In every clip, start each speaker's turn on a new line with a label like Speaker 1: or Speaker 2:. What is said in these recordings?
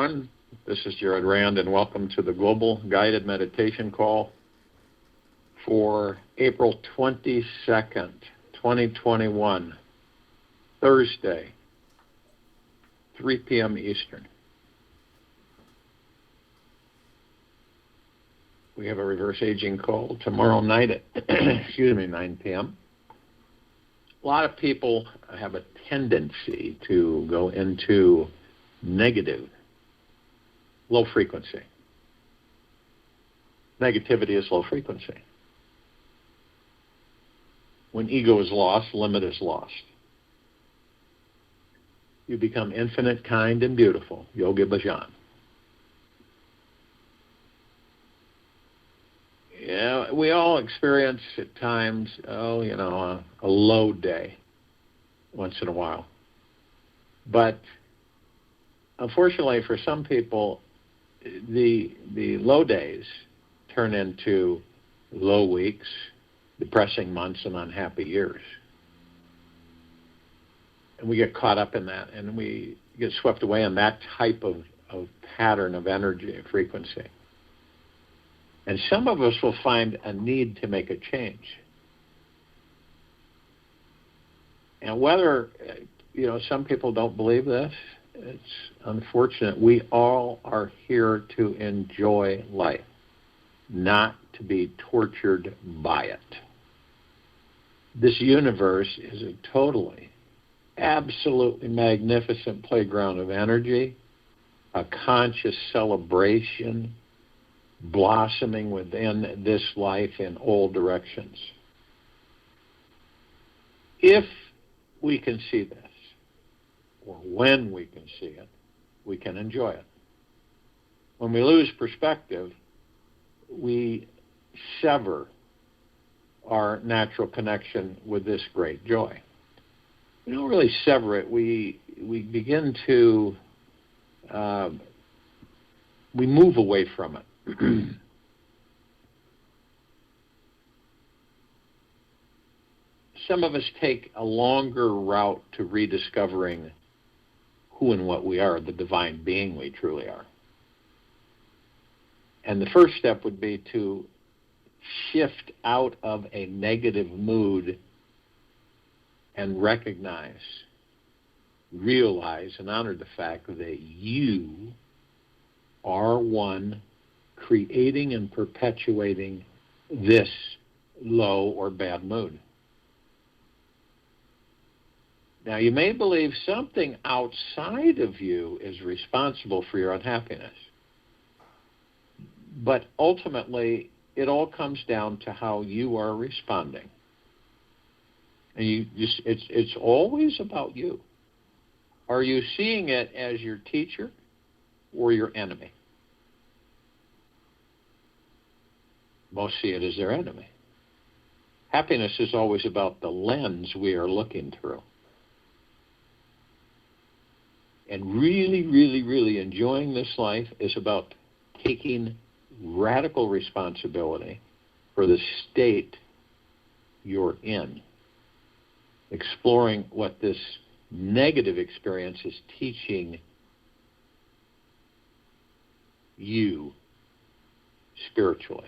Speaker 1: everyone. This is Jared Rand, and welcome to the Global Guided Meditation Call for April 22nd, 2021, Thursday, 3 p.m. Eastern. We have a reverse aging call tomorrow night at 9 p.m. A lot of people have a tendency to go into negative, low frequency. Negativity is low frequency. When ego is lost, limit is lost. You become infinite, kind, and beautiful. Yogi Bhajan. Yeah, we all experience at times, a low day once in a while. But unfortunately for some people, the low days turn into low weeks, depressing months, and unhappy years. And we get caught up in that, and we get swept away in that type of pattern of energy and frequency. And some of us will find a need to make a change. And whether, some people don't believe this, it's unfortunate. We all are here to enjoy life, not to be tortured by it. This universe is a totally, absolutely magnificent playground of energy, a conscious celebration, blossoming within this life in all directions. If we can see this, or when we can see it, we can enjoy it. When we lose perspective, we sever our natural connection with this great joy. We don't really sever it. We begin to, we move away from it. Some of us take a longer route to rediscovering who and what we are, the divine being we truly are. And the first step would be to shift out of a negative mood and recognize, realize, and honor the fact that you are one creating and perpetuating this low or bad mood. Now, you may believe something outside of you is responsible for your unhappiness, but ultimately, it all comes down to how you are responding. And it's always about you. Are you seeing it as your teacher or your enemy? Most see it as their enemy. Happiness is always about the lens we are looking through. And really, really, really enjoying this life is about taking radical responsibility for the state you're in, exploring what this negative experience is teaching you spiritually.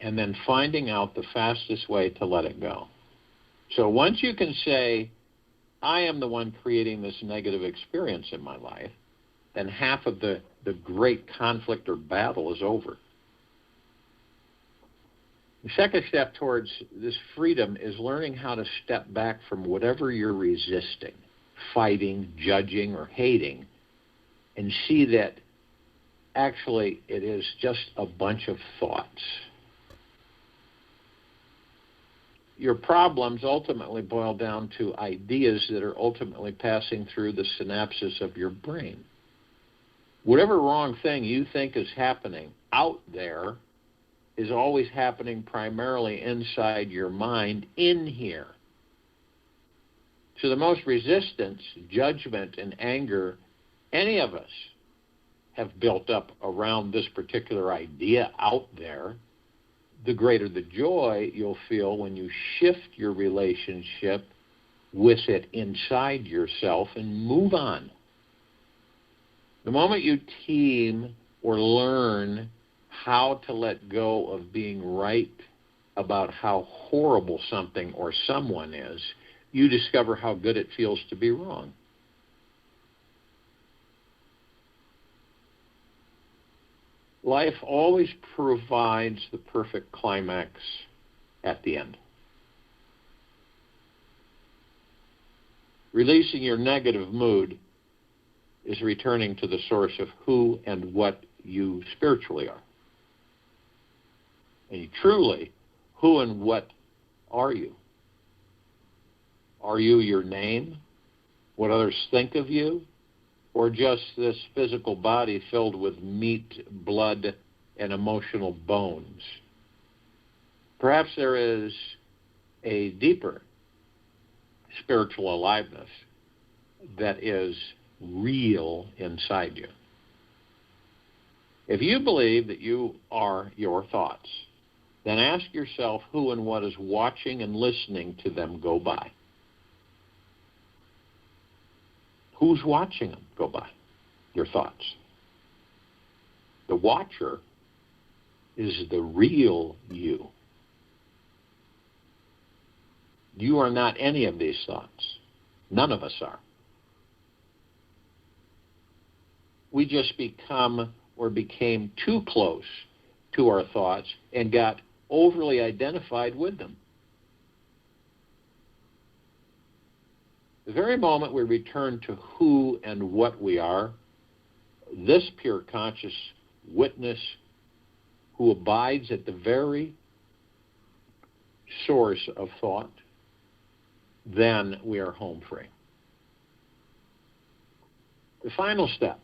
Speaker 1: And then finding out the fastest way to let it go. So once you can say, I am the one creating this negative experience in my life, then half of the great conflict or battle is over. The second step towards this freedom is learning how to step back from whatever you're resisting, fighting, judging, or hating, and see that actually it is just a bunch of thoughts. Your problems ultimately boil down to ideas that are ultimately passing through the synapses of your brain. Whatever wrong thing you think is happening out there is always happening primarily inside your mind in here. So the most resistance, judgment, and anger any of us have built up around this particular idea out there the greater the joy you'll feel when you shift your relationship with it inside yourself and move on. The moment you team or learn how to let go of being right about how horrible something or someone is, you discover how good it feels to be wrong. Life always provides the perfect climax at the end. Releasing your negative mood is returning to the source of who and what you spiritually are. And truly, who and what are you? Are you your name, what others think of you, or just this physical body filled with meat, blood, and emotional bones? Perhaps there is a deeper spiritual aliveness that is real inside you. If you believe that you are your thoughts, then ask yourself who and what is watching and listening to them go by. Who's watching them go by? Your thoughts. The watcher is the real you. You are not any of these thoughts. None of us are. We just became too close to our thoughts and got overly identified with them. The very moment we return to who and what we are, this pure conscious witness who abides at the very source of thought, then we are home free. The final step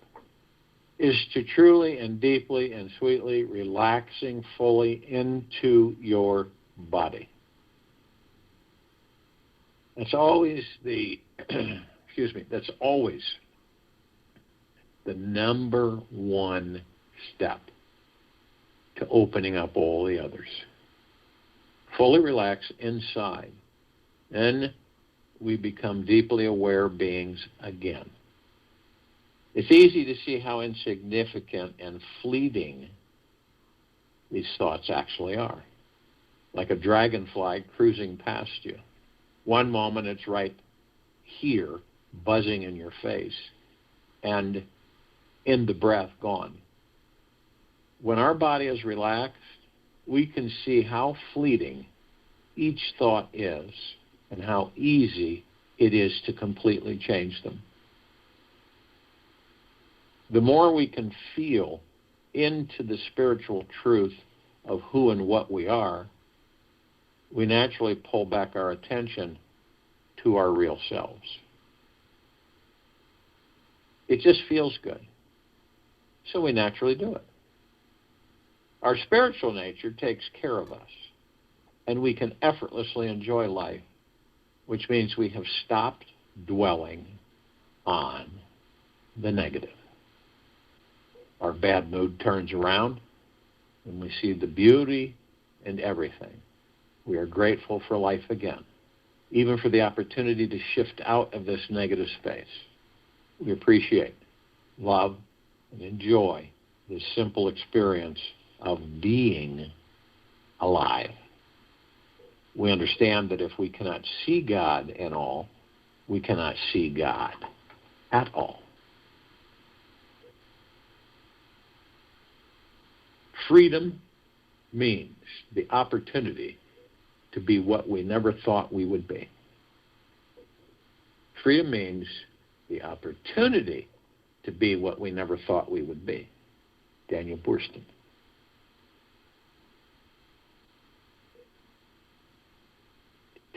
Speaker 1: is to truly and deeply and sweetly relaxing fully into your body. That's always that's always the number one step to opening up all the others. Fully relax inside. Then we become deeply aware beings again. It's easy to see how insignificant and fleeting these thoughts actually are. Like a dragonfly cruising past you. One moment it's right here, buzzing in your face, and in the breath, gone. When our body is relaxed, we can see how fleeting each thought is and how easy it is to completely change them. The more we can feel into the spiritual truth of who and what we are, we naturally pull back our attention to our real selves. It just feels good, so we naturally do it. Our spiritual nature takes care of us, and we can effortlessly enjoy life, which means we have stopped dwelling on the negative. Our bad mood turns around, and we see the beauty in everything. We are grateful for life again, even for the opportunity to shift out of this negative space. We appreciate, love, and enjoy this simple experience of being alive. We understand that if we cannot see God in all, we cannot see God at all. Freedom means the opportunity to be what we never thought we would be. Freedom means the opportunity to be what we never thought we would be. Daniel Boorstin.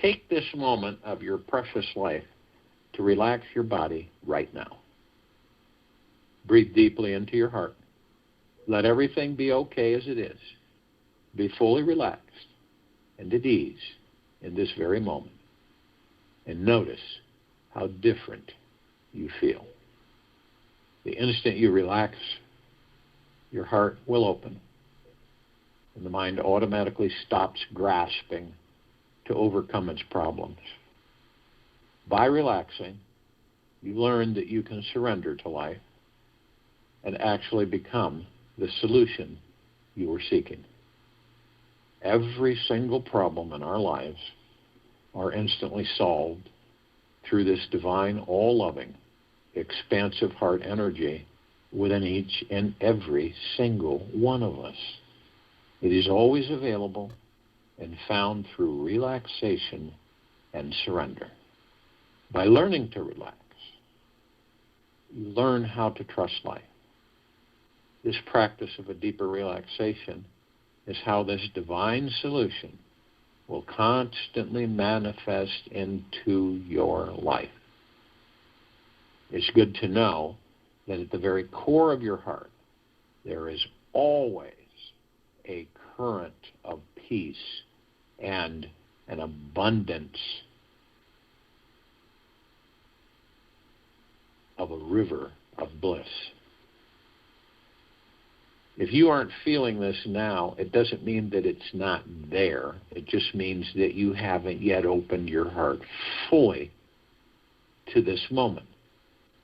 Speaker 1: Take this moment of your precious life to relax your body right now. Breathe deeply into your heart. Let everything be okay as it is. Be fully relaxed and at ease in this very moment. And notice how different you feel. The instant you relax, your heart will open. and the mind automatically stops grasping to overcome its problems. By relaxing, you learn that you can surrender to life and actually become the solution you were seeking. Every single problem in our lives are instantly solved through this divine, all-loving, expansive heart energy within each and every single one of us. It is always available and found through relaxation and surrender. By learning to relax, you learn how to trust life. This practice of a deeper relaxation is how this divine solution will constantly manifest into your life. It's good to know that at the very core of your heart, there is always a current of peace and an abundance of a river of bliss. If you aren't feeling this now, it doesn't mean that it's not there. It just means that you haven't yet opened your heart fully to this moment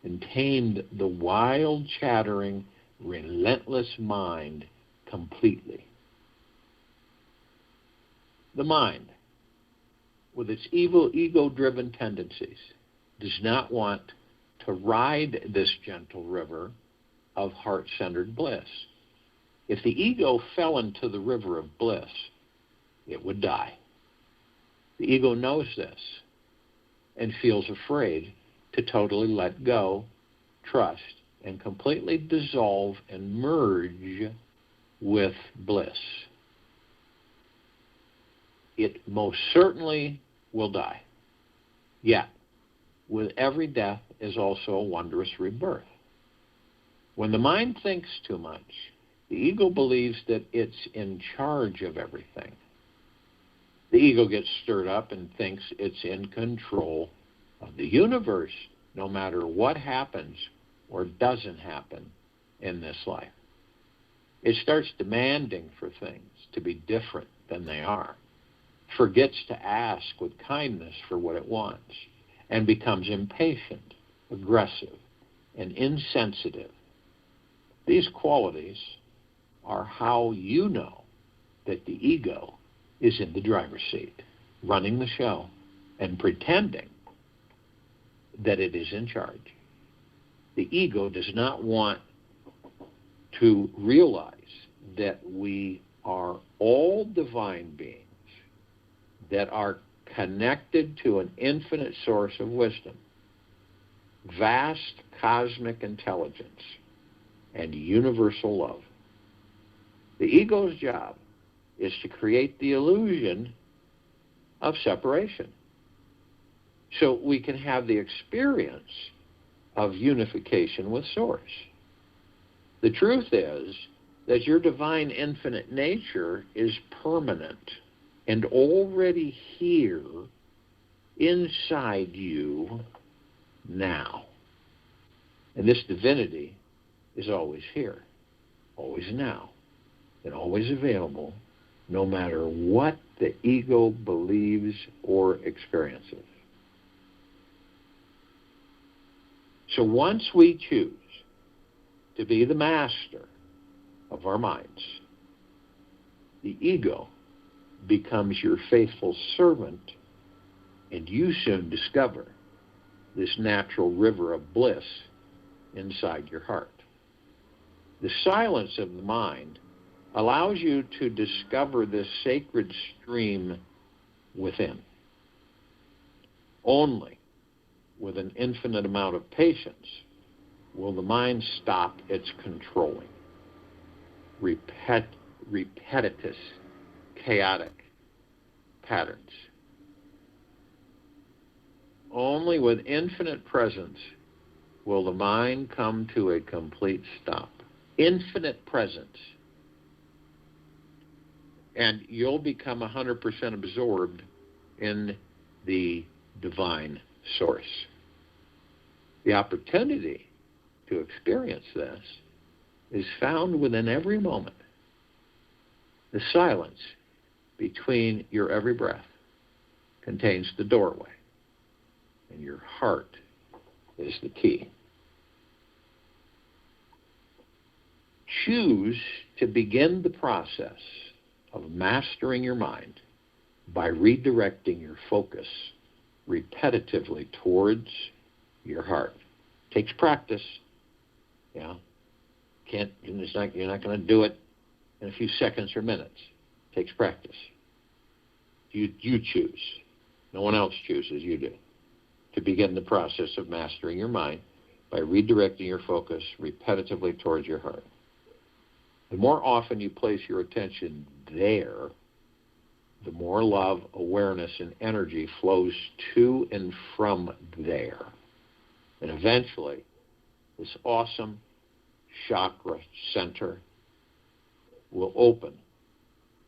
Speaker 1: and tamed the wild, chattering, relentless mind completely. The mind, with its evil, ego-driven tendencies, does not want to ride this gentle river of heart-centered bliss. If the ego fell into the river of bliss, it would die. The ego knows this and feels afraid to totally let go, trust, and completely dissolve and merge with bliss. It most certainly will die. Yet, with every death is also a wondrous rebirth. When the mind thinks too much, the ego believes that it's in charge of everything. The ego gets stirred up and thinks it's in control of the universe, no matter what happens or doesn't happen in this life. It starts demanding for things to be different than they are, forgets to ask with kindness for what it wants, and becomes impatient, aggressive, and insensitive. These qualities are how you know that the ego is in the driver's seat, running the show and pretending that it is in charge. The ego does not want to realize that we are all divine beings that are connected to an infinite source of wisdom, vast cosmic intelligence, and universal love. The ego's job is to create the illusion of separation so we can have the experience of unification with Source. The truth is that your divine infinite nature is permanent and already here inside you now. And this divinity is always here, always now, and always available, no matter what the ego believes or experiences. So once we choose to be the master of our minds, the ego becomes your faithful servant, and you soon discover this natural river of bliss inside your heart. The silence of the mind allows you to discover this sacred stream within. Only with an infinite amount of patience will the mind stop its controlling, repetitious, chaotic patterns. Only with infinite presence will the mind come to a complete stop. Infinite presence. And you'll become 100% absorbed in the divine source. The opportunity to experience this is found within every moment. The silence between your every breath contains the doorway, and your heart is the key. Choose to begin the process of mastering your mind by redirecting your focus repetitively towards your heart. Takes practice. Yeah. You're not going to do it in a few seconds or minutes. Takes practice. You choose. No one else chooses, you do. To begin the process of mastering your mind by redirecting your focus repetitively towards your heart. The more often you place your attention there, the more love, awareness, and energy flows to and from there. And eventually, this awesome chakra center will open,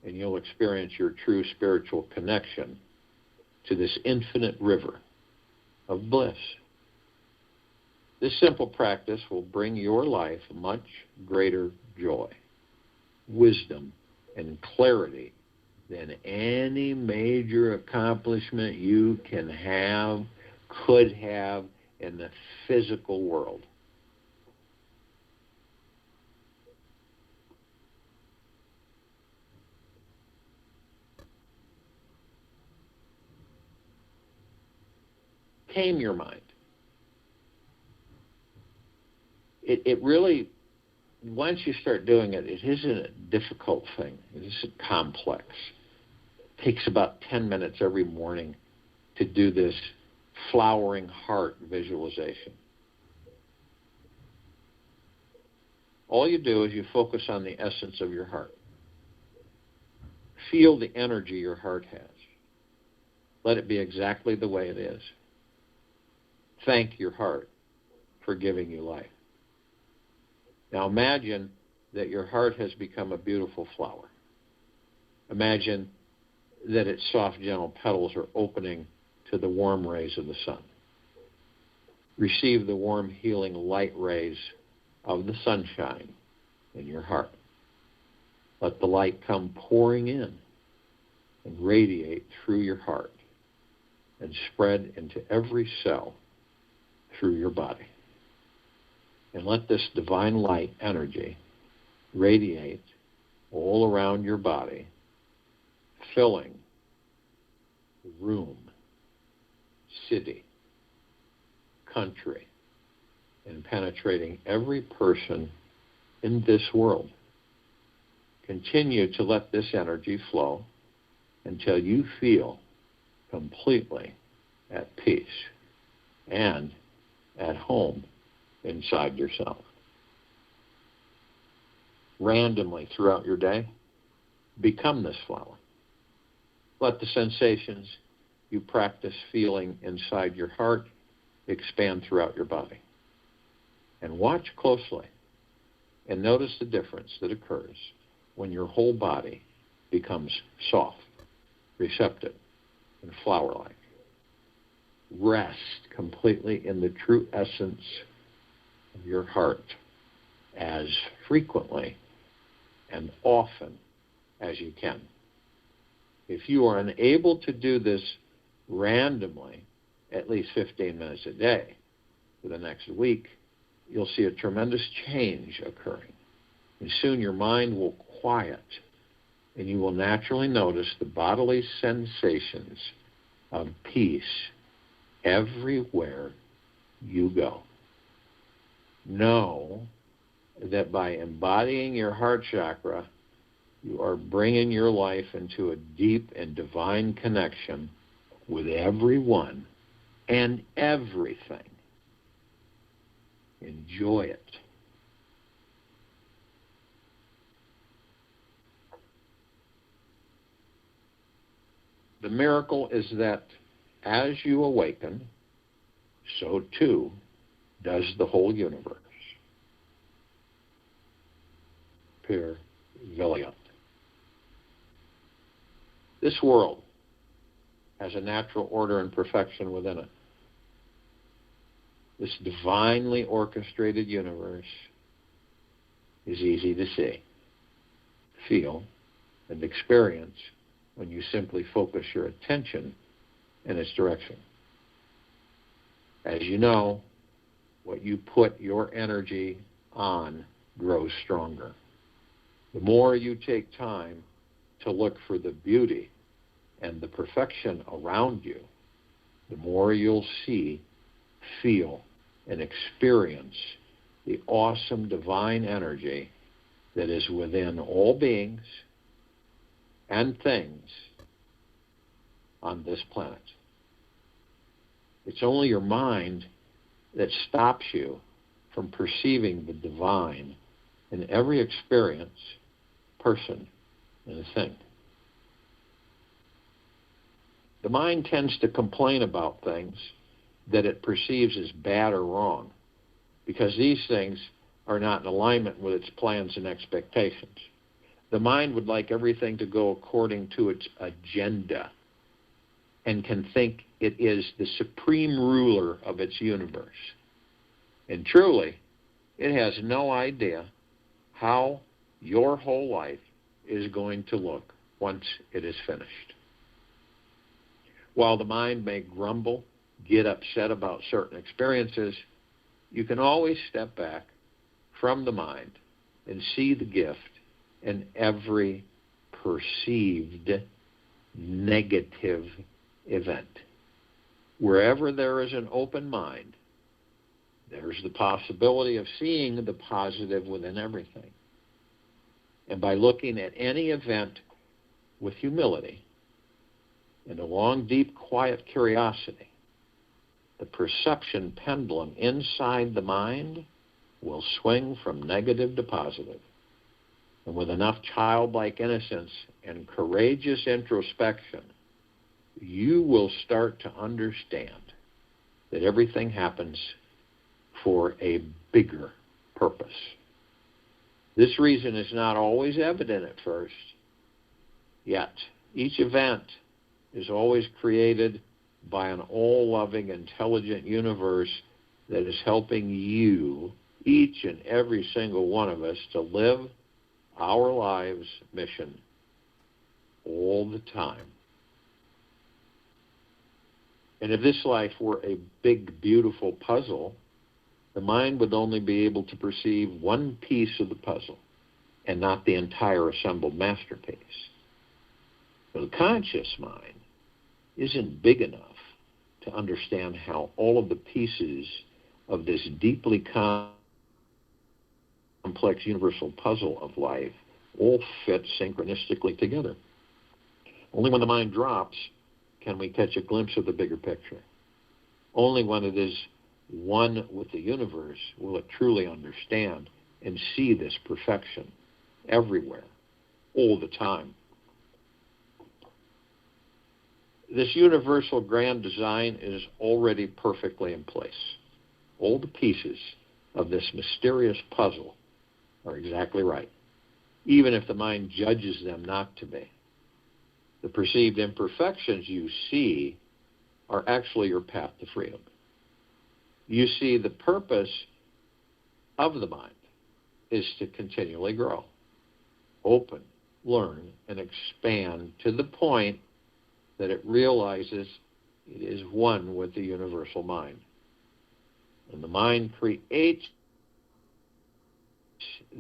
Speaker 1: and you'll experience your true spiritual connection to this infinite river of bliss. This simple practice will bring your life much greater joy, wisdom, and clarity than any major accomplishment you can have, could have in the physical world. Tame your mind. It really, once you start doing it, it isn't a difficult thing. It isn't complex. It takes about 10 minutes every morning to do this flowering heart visualization. All you do is you focus on the essence of your heart. Feel the energy your heart has. Let it be exactly the way it is. Thank your heart for giving you life. Now imagine that your heart has become a beautiful flower. Imagine that its soft, gentle petals are opening to the warm rays of the sun. Receive the warm, healing light rays of the sunshine in your heart. Let the light come pouring in and radiate through your heart and spread into every cell through your body. And let this divine light energy radiate all around your body, filling the room, city, country, and penetrating every person in this world. Continue to let this energy flow until you feel completely at peace and at home inside yourself. Randomly throughout your day, become this flower. Let the sensations you practice feeling inside your heart expand throughout your body. And watch closely and notice the difference that occurs when your whole body becomes soft, receptive, and flower-like. Rest completely in the true essence of your heart as frequently and often as you can. If you are unable to do this randomly, at least 15 minutes a day for the next week, you'll see a tremendous change occurring. And soon your mind will quiet, and you will naturally notice the bodily sensations of peace everywhere you go. Know that by embodying your heart chakra, you are bringing your life into a deep and divine connection with everyone and everything. Enjoy it. The miracle is that as you awaken, so too does the whole universe. Per Viliant. This world has a natural order and perfection within it. This divinely orchestrated universe is easy to see, feel, and experience when you simply focus your attention in its direction. As you know, what you put your energy on grows stronger. The more you take time to look for the beauty and the perfection around you, the more you'll see, feel, and experience the awesome divine energy that is within all beings and things on this planet. It's only your mind that stops you from perceiving the divine in every experience, person, and thing. The mind tends to complain about things that it perceives as bad or wrong because these things are not in alignment with its plans and expectations. The mind would like everything to go according to its agenda and can think it is the supreme ruler of its universe. And truly, it has no idea how your whole life is going to look once it is finished. While the mind may grumble, get upset about certain experiences, you can always step back from the mind and see the gift in every perceived negative event. Wherever there is an open mind, there's the possibility of seeing the positive within everything. And by looking at any event with humility and a long, deep, quiet curiosity, the perception pendulum inside the mind will swing from negative to positive. And with enough childlike innocence and courageous introspection, you will start to understand that everything happens for a bigger purpose. This reason is not always evident at first, yet each event is always created by an all-loving, intelligent universe that is helping you, each and every single one of us, to live our lives' mission all the time. And if this life were a big, beautiful puzzle, the mind would only be able to perceive one piece of the puzzle and not the entire assembled masterpiece. But the conscious mind isn't big enough to understand how all of the pieces of this deeply complex universal puzzle of life all fit synchronistically together. Only when the mind drops can we catch a glimpse of the bigger picture. Only when it is one with the universe will it truly understand and see this perfection everywhere, all the time. This universal grand design is already perfectly in place. All the pieces of this mysterious puzzle are exactly right, even if the mind judges them not to be. The perceived imperfections you see are actually your path to freedom. You see, the purpose of the mind is to continually grow, open, learn, and expand to the point that it realizes it is one with the universal mind. And the mind creates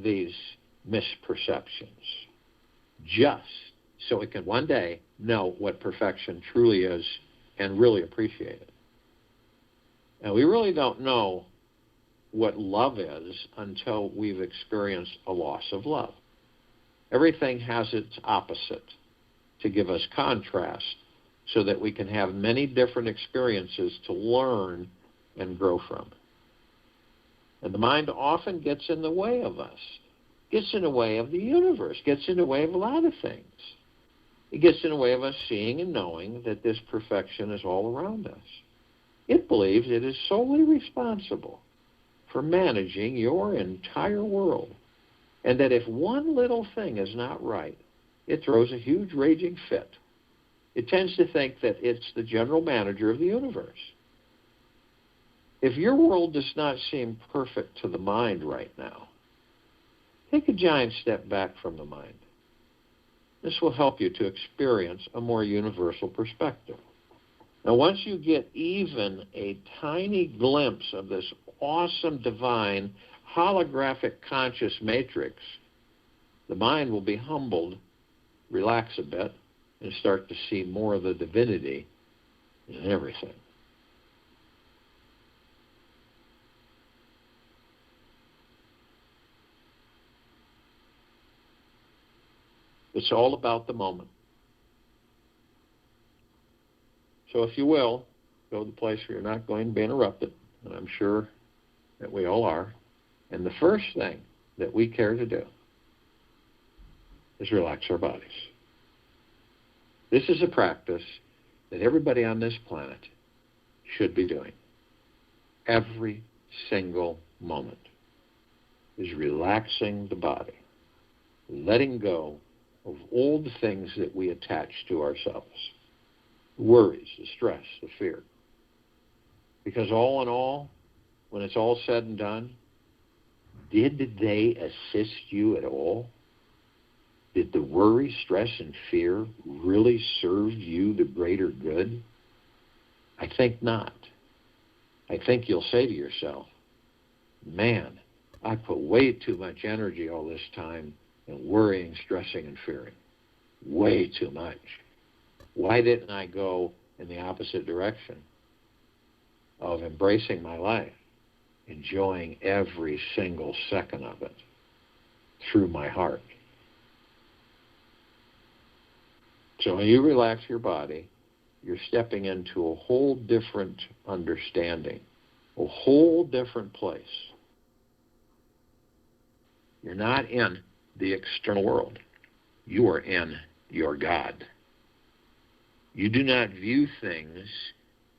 Speaker 1: these misperceptions just so it can one day know what perfection truly is and really appreciate it. And we really don't know what love is until we've experienced a loss of love. Everything has its opposite to give us contrast so that we can have many different experiences to learn and grow from. And the mind often gets in the way of us, gets in the way of the universe, gets in the way of a lot of things. It gets in the way of us seeing and knowing that this perfection is all around us. It believes it is solely responsible for managing your entire world, and that if one little thing is not right, it throws a huge raging fit. It tends to think that it's the general manager of the universe. If your world does not seem perfect to the mind right now, take a giant step back from the mind. This will help you to experience a more universal perspective. Now, once you get even a tiny glimpse of this awesome, divine, holographic conscious matrix, the mind will be humbled, relax a bit, and start to see more of the divinity in everything. It's all about the moment. So if you will, go to the place where you're not going to be interrupted, and I'm sure that we all are. And the first thing that we care to do is relax our bodies. This is a practice that everybody on this planet should be doing. Every single moment is relaxing the body, letting go of all the things that we attach to ourselves. The worries, the stress, the fear. Because all in all, when it's all said and done, did they assist you at all? Did the worry, stress, and fear really serve you the greater good? I think not. I think you'll say to yourself, man, I put way too much energy all this time in worrying, stressing, and fearing. Way too much. Why didn't I go in the opposite direction of embracing my life, enjoying every single second of it through my heart? So when you relax your body, you're stepping into a whole different understanding, a whole different place. You're not in the external world. You are in your God. You do not view things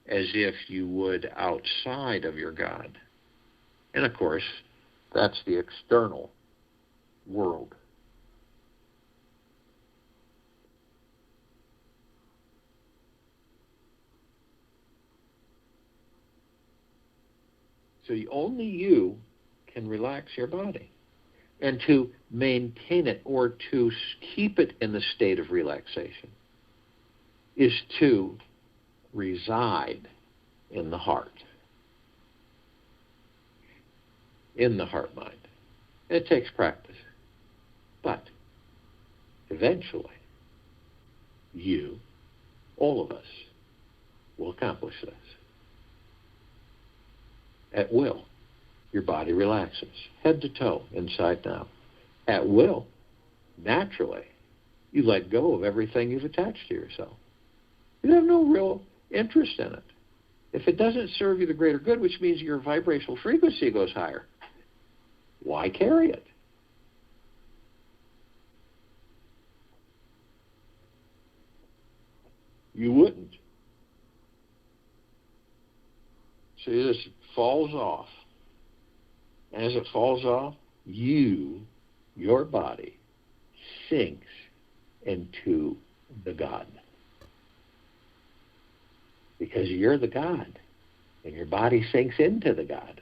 Speaker 1: as if you would outside of your God. And of course, that's the external world. So only you can relax your body. And to maintain it or to keep it in the state of relaxation is to reside in the heart. In the heart mind. It takes practice. But eventually, you, all of us, will accomplish this. At will, your body relaxes, head to toe, inside and out. At will, naturally, you let go of everything you've attached to yourself. You have no real interest in it. If it doesn't serve you the greater good, which means your vibrational frequency goes higher, why carry it? You wouldn't. So this falls off. And as it falls off, your body, sinks into the God. Because you're the God, and your body sinks into the God.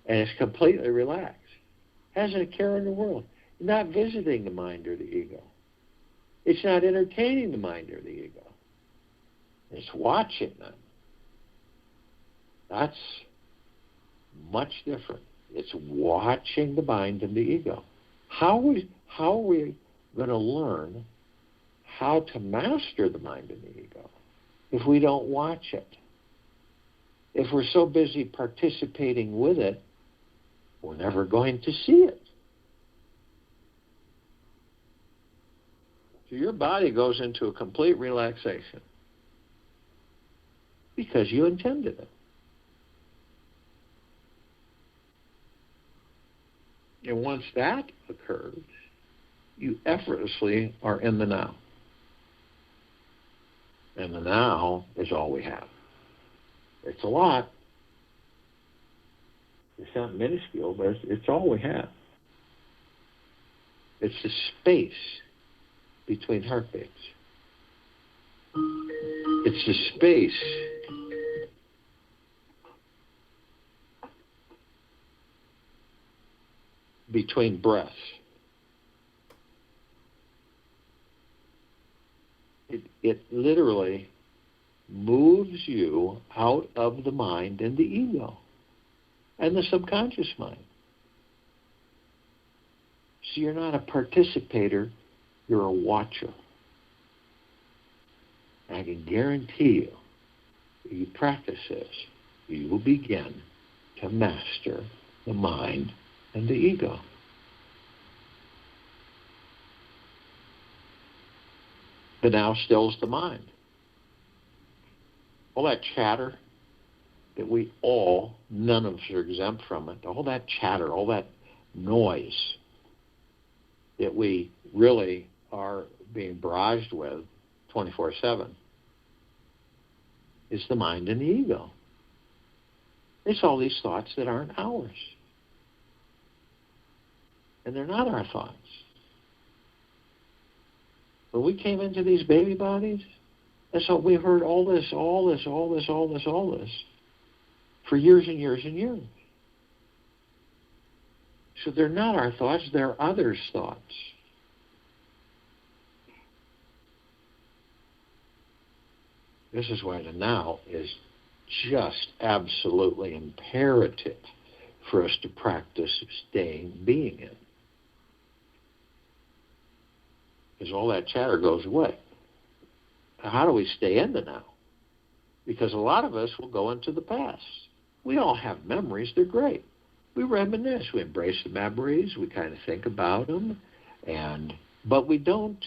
Speaker 1: And it's completely relaxed. Hasn't a care in the world. You're not visiting the mind or the ego. It's not entertaining the mind or the ego. It's watching them. That's much different. It's watching the mind and the ego. How are we going to learn how to master the mind and the ego if we don't watch it? If we're so busy participating with it, we're never going to see it. So your body goes into a complete relaxation because you intended it. And once that occurs, you effortlessly are in the now. And the now is all we have. It's a lot. It's not minuscule, but it's all we have. It's the space between heartbeats. It's the space between breaths. it literally moves you out of the mind and the ego and the subconscious mind. So you're not a participator, you're a watcher. And I can guarantee you, if you practice this, you will begin to master the mind and the ego. The now stills the mind. All that chatter that we all, none of us are exempt from it, all that chatter, all that noise that we really are being barraged with 24/7 is the mind and the ego. It's all these thoughts that aren't ours. And they're not our thoughts. When we came into these baby bodies, that's what we heard all this for years and years and years. So they're not our thoughts, they're others' thoughts. This is why the now is just absolutely imperative for us to practice being in. Because all that chatter goes away. How do we stay in the now? Because a lot of us will go into the past. We all have memories, they're great. We reminisce, we embrace the memories, we kind of think about them, but we don't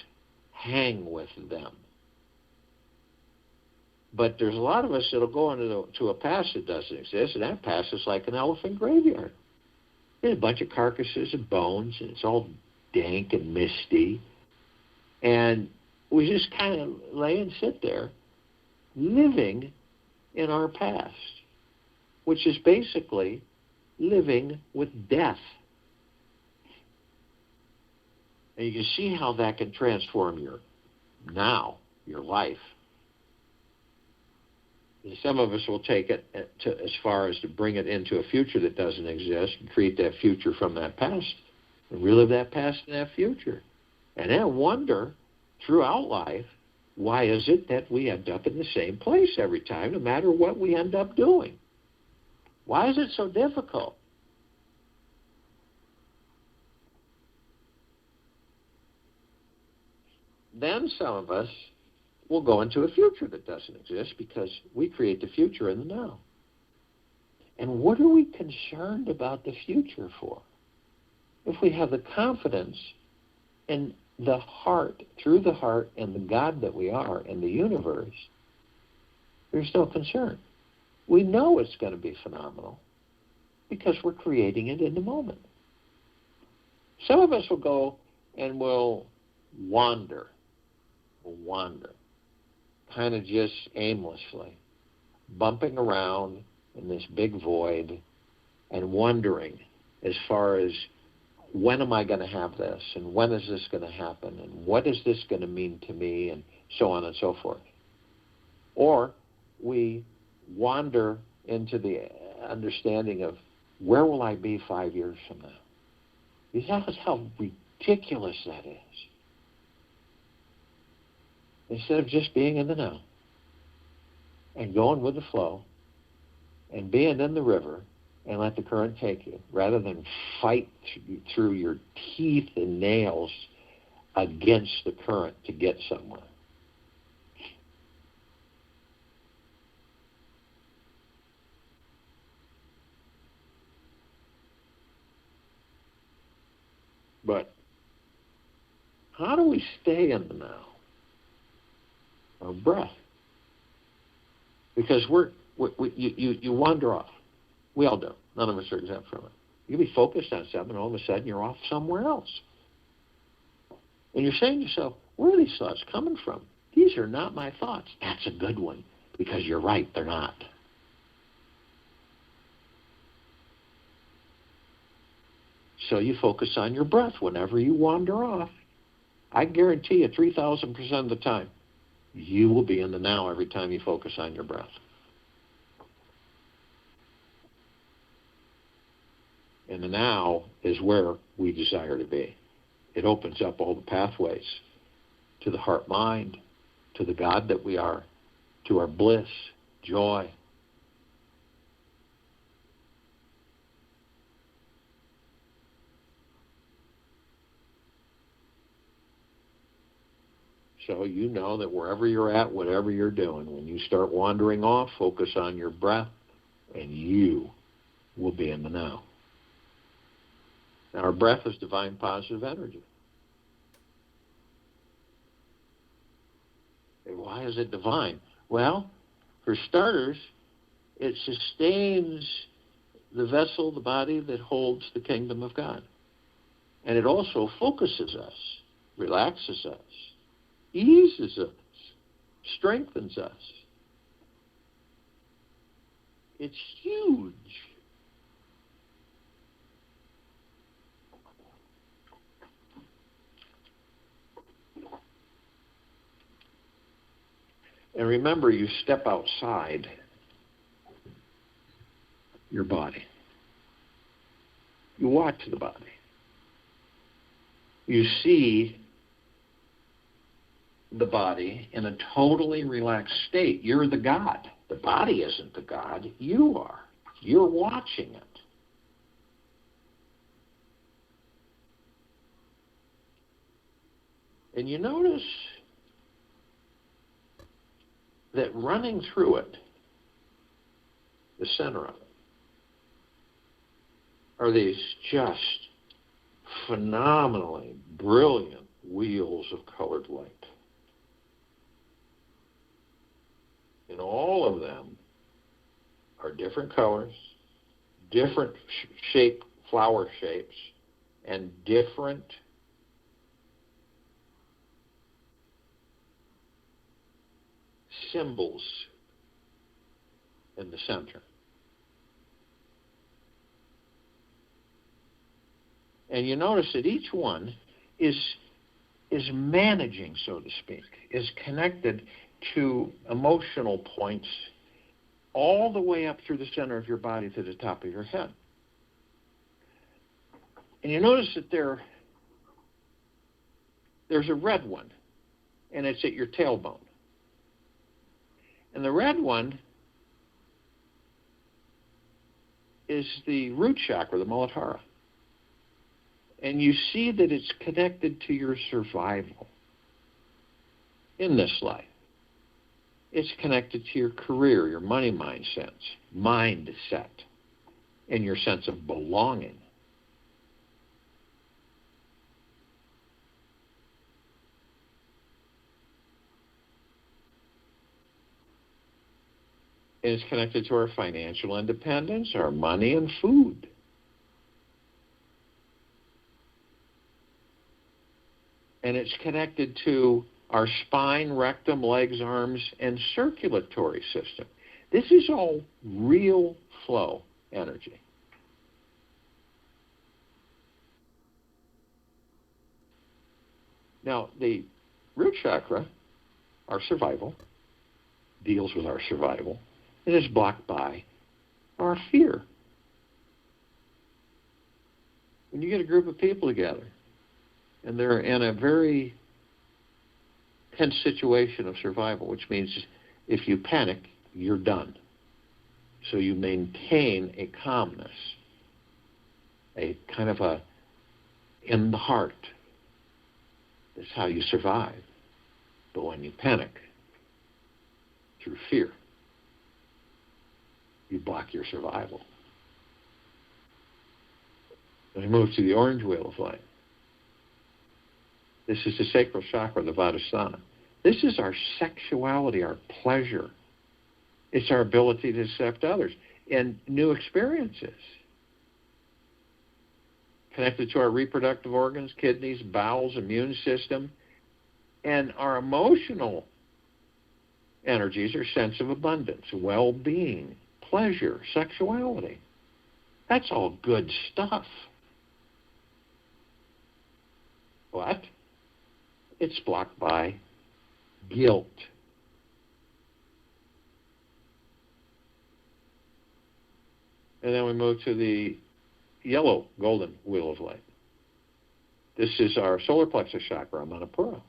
Speaker 1: hang with them. But there's a lot of us that'll go into a past that doesn't exist, and that past is like an elephant graveyard. There's a bunch of carcasses and bones, and it's all dank and misty. And we just kind of lay and sit there living in our past, which is basically living with death. And you can see how that can transform your life. And some of us will take it as far as to bring it into a future that doesn't exist and create that future from that past and relive that past and that future. And then wonder throughout life, why is it that we end up in the same place every time, no matter what we end up doing? Why is it so difficult? Then some of us will go into a future that doesn't exist because we create the future in the now. And what are we concerned about the future for? If we have the confidence in the heart, through the heart and the God that we are in the universe, there's no concern. We know it's going to be phenomenal because we're creating it in the moment. Some of us will go and will wander, kind of just aimlessly, bumping around in this big void and wondering as far as when am I going to have this, and when is this going to happen, and what is this going to mean to me, and so on and so forth. Or we wander into the understanding of where will I be 5 years from now? You know how ridiculous that is. Instead of just being in the now and going with the flow and being in the river and let the current take you, rather than fight through your teeth and nails against the current to get somewhere. But how do we stay in the now? Our breath. Because you wander off. We all do. None of us are exempt from it. You can be focused on something, and all of a sudden you're off somewhere else. And you're saying to yourself, where are these thoughts coming from? These are not my thoughts. That's a good one, because you're right, they're not. So you focus on your breath whenever you wander off. I guarantee you 3,000% of the time, you will be in the now every time you focus on your breath. And the now is where we desire to be. It opens up all the pathways to the heart-mind, to the God that we are, to our bliss, joy. So you know that wherever you're at, whatever you're doing, when you start wandering off, focus on your breath, and you will be in the now. Now, our breath is divine positive energy. And why is it divine? Well, for starters, it sustains the vessel, the body that holds the kingdom of God. And it also focuses us, relaxes us, eases us, strengthens us. It's huge. And remember, you step outside your body. You watch the body. You see the body in a totally relaxed state. You're the God. The body isn't the God. You are. You're watching it. And you notice that running through it, the center of it, are these just phenomenally brilliant wheels of colored light. And all of them are different colors, different shape, flower shapes, and different symbols in the center. And you notice that each one is managing, so to speak, is connected to emotional points all the way up through the center of your body to the top of your head. And you notice that there's a red one, and it's at your tailbone. And the red one is the root chakra, the Muladhara. And you see that it's connected to your survival in this life. It's connected to your career, your money mindset, and your sense of belonging. And it's connected to our financial independence, our money and food. And it's connected to our spine, rectum, legs, arms, and circulatory system. This is all real flow energy. Now, the root chakra, our survival, deals with our survival. It is blocked by our fear. When you get a group of people together, and they're in a very tense situation of survival, which means if you panic, you're done. So you maintain a calmness, a kind of a in the heart. That's how you survive. But when you panic, through fear, you block your survival. And we move to the orange wheel of light. This is the sacral chakra, the Vadasthana. This is our sexuality, our pleasure. It's our ability to accept others and new experiences. Connected to our reproductive organs, kidneys, bowels, immune system. And our emotional energies are sense of abundance, well-being, pleasure, sexuality. That's all good stuff. But it's blocked by guilt. And then we move to the yellow golden wheel of light. This is our solar plexus chakra, Manipura.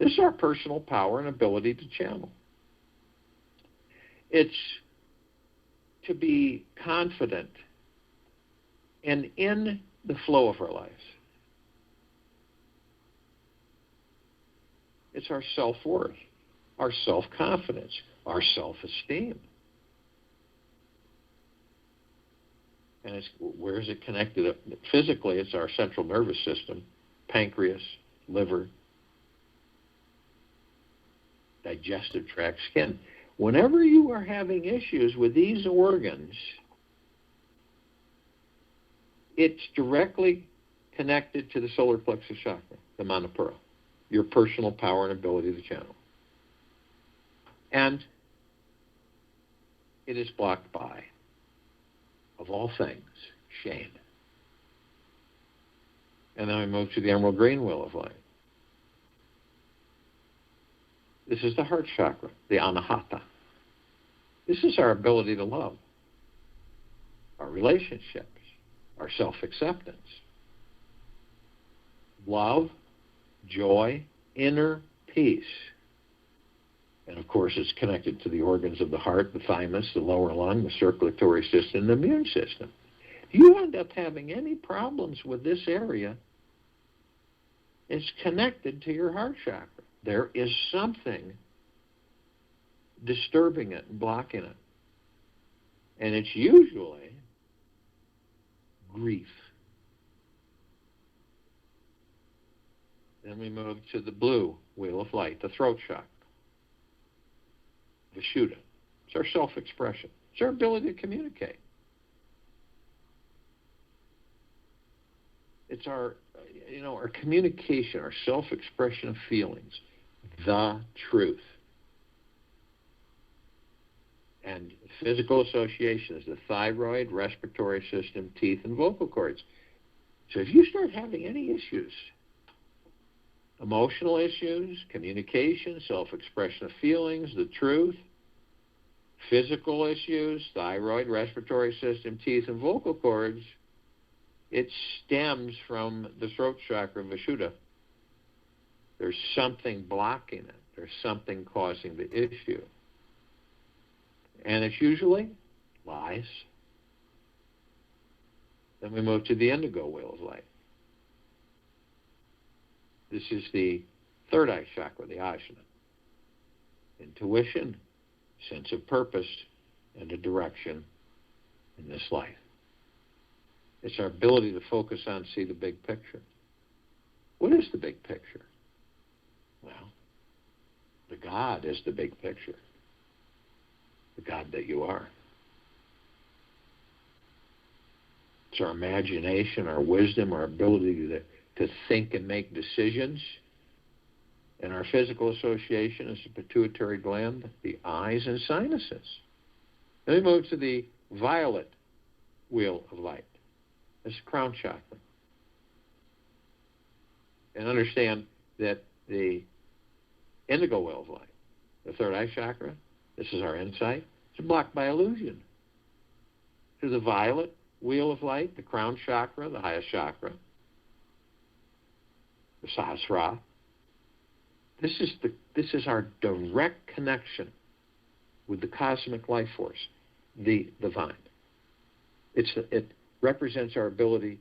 Speaker 1: This is our personal power and ability to channel. It's to be confident and in the flow of our lives. It's our self-worth, our self-confidence, our self-esteem. And where is it connected? Physically, it's our central nervous system, pancreas, liver, digestive tract, skin. Whenever you are having issues with these organs, it's directly connected to the solar plexus chakra, the Manipura, your personal power and ability to channel. And it is blocked by, of all things, shame. And then we move to the emerald green wheel of light. This is the heart chakra, the anahata. This is our ability to love, our relationships, our self-acceptance. Love, joy, inner peace. And of course, it's connected to the organs of the heart, the thymus, the lower lung, the circulatory system, the immune system. If you end up having any problems with this area, it's connected to your heart chakra. There is something disturbing it and blocking it. And it's usually grief. Then we move to the blue wheel of light, the throat chakra, Vishuddha. It's our self-expression. It's our ability to communicate. It's our communication, our self-expression of feelings, the truth. And physical association is the thyroid, respiratory system, teeth, and vocal cords. So if you start having any issues, emotional issues, communication, self-expression of feelings, the truth, physical issues, thyroid, respiratory system, teeth, and vocal cords, it stems from the throat chakra, Vishuddha. There's something blocking it. There's something causing the issue. And it's usually lies. Then we move to the indigo wheel of light. This is the third eye chakra, the ajna. Intuition, sense of purpose, and a direction in this life. It's our ability to focus on, see the big picture. What is the big picture? Well, the God is the big picture. The God that you are. It's our imagination, our wisdom, our ability to think and make decisions. And our physical association is the pituitary gland, the eyes, and sinuses. Then we move to the violet wheel of light. It's the crown chakra. And understand that the indigo wheel of light, the third eye chakra, this is our insight, it's blocked by illusion. To the violet wheel of light, the crown chakra, the highest chakra, the sahasrara. This is our direct connection with the cosmic life force, the divine. It represents our ability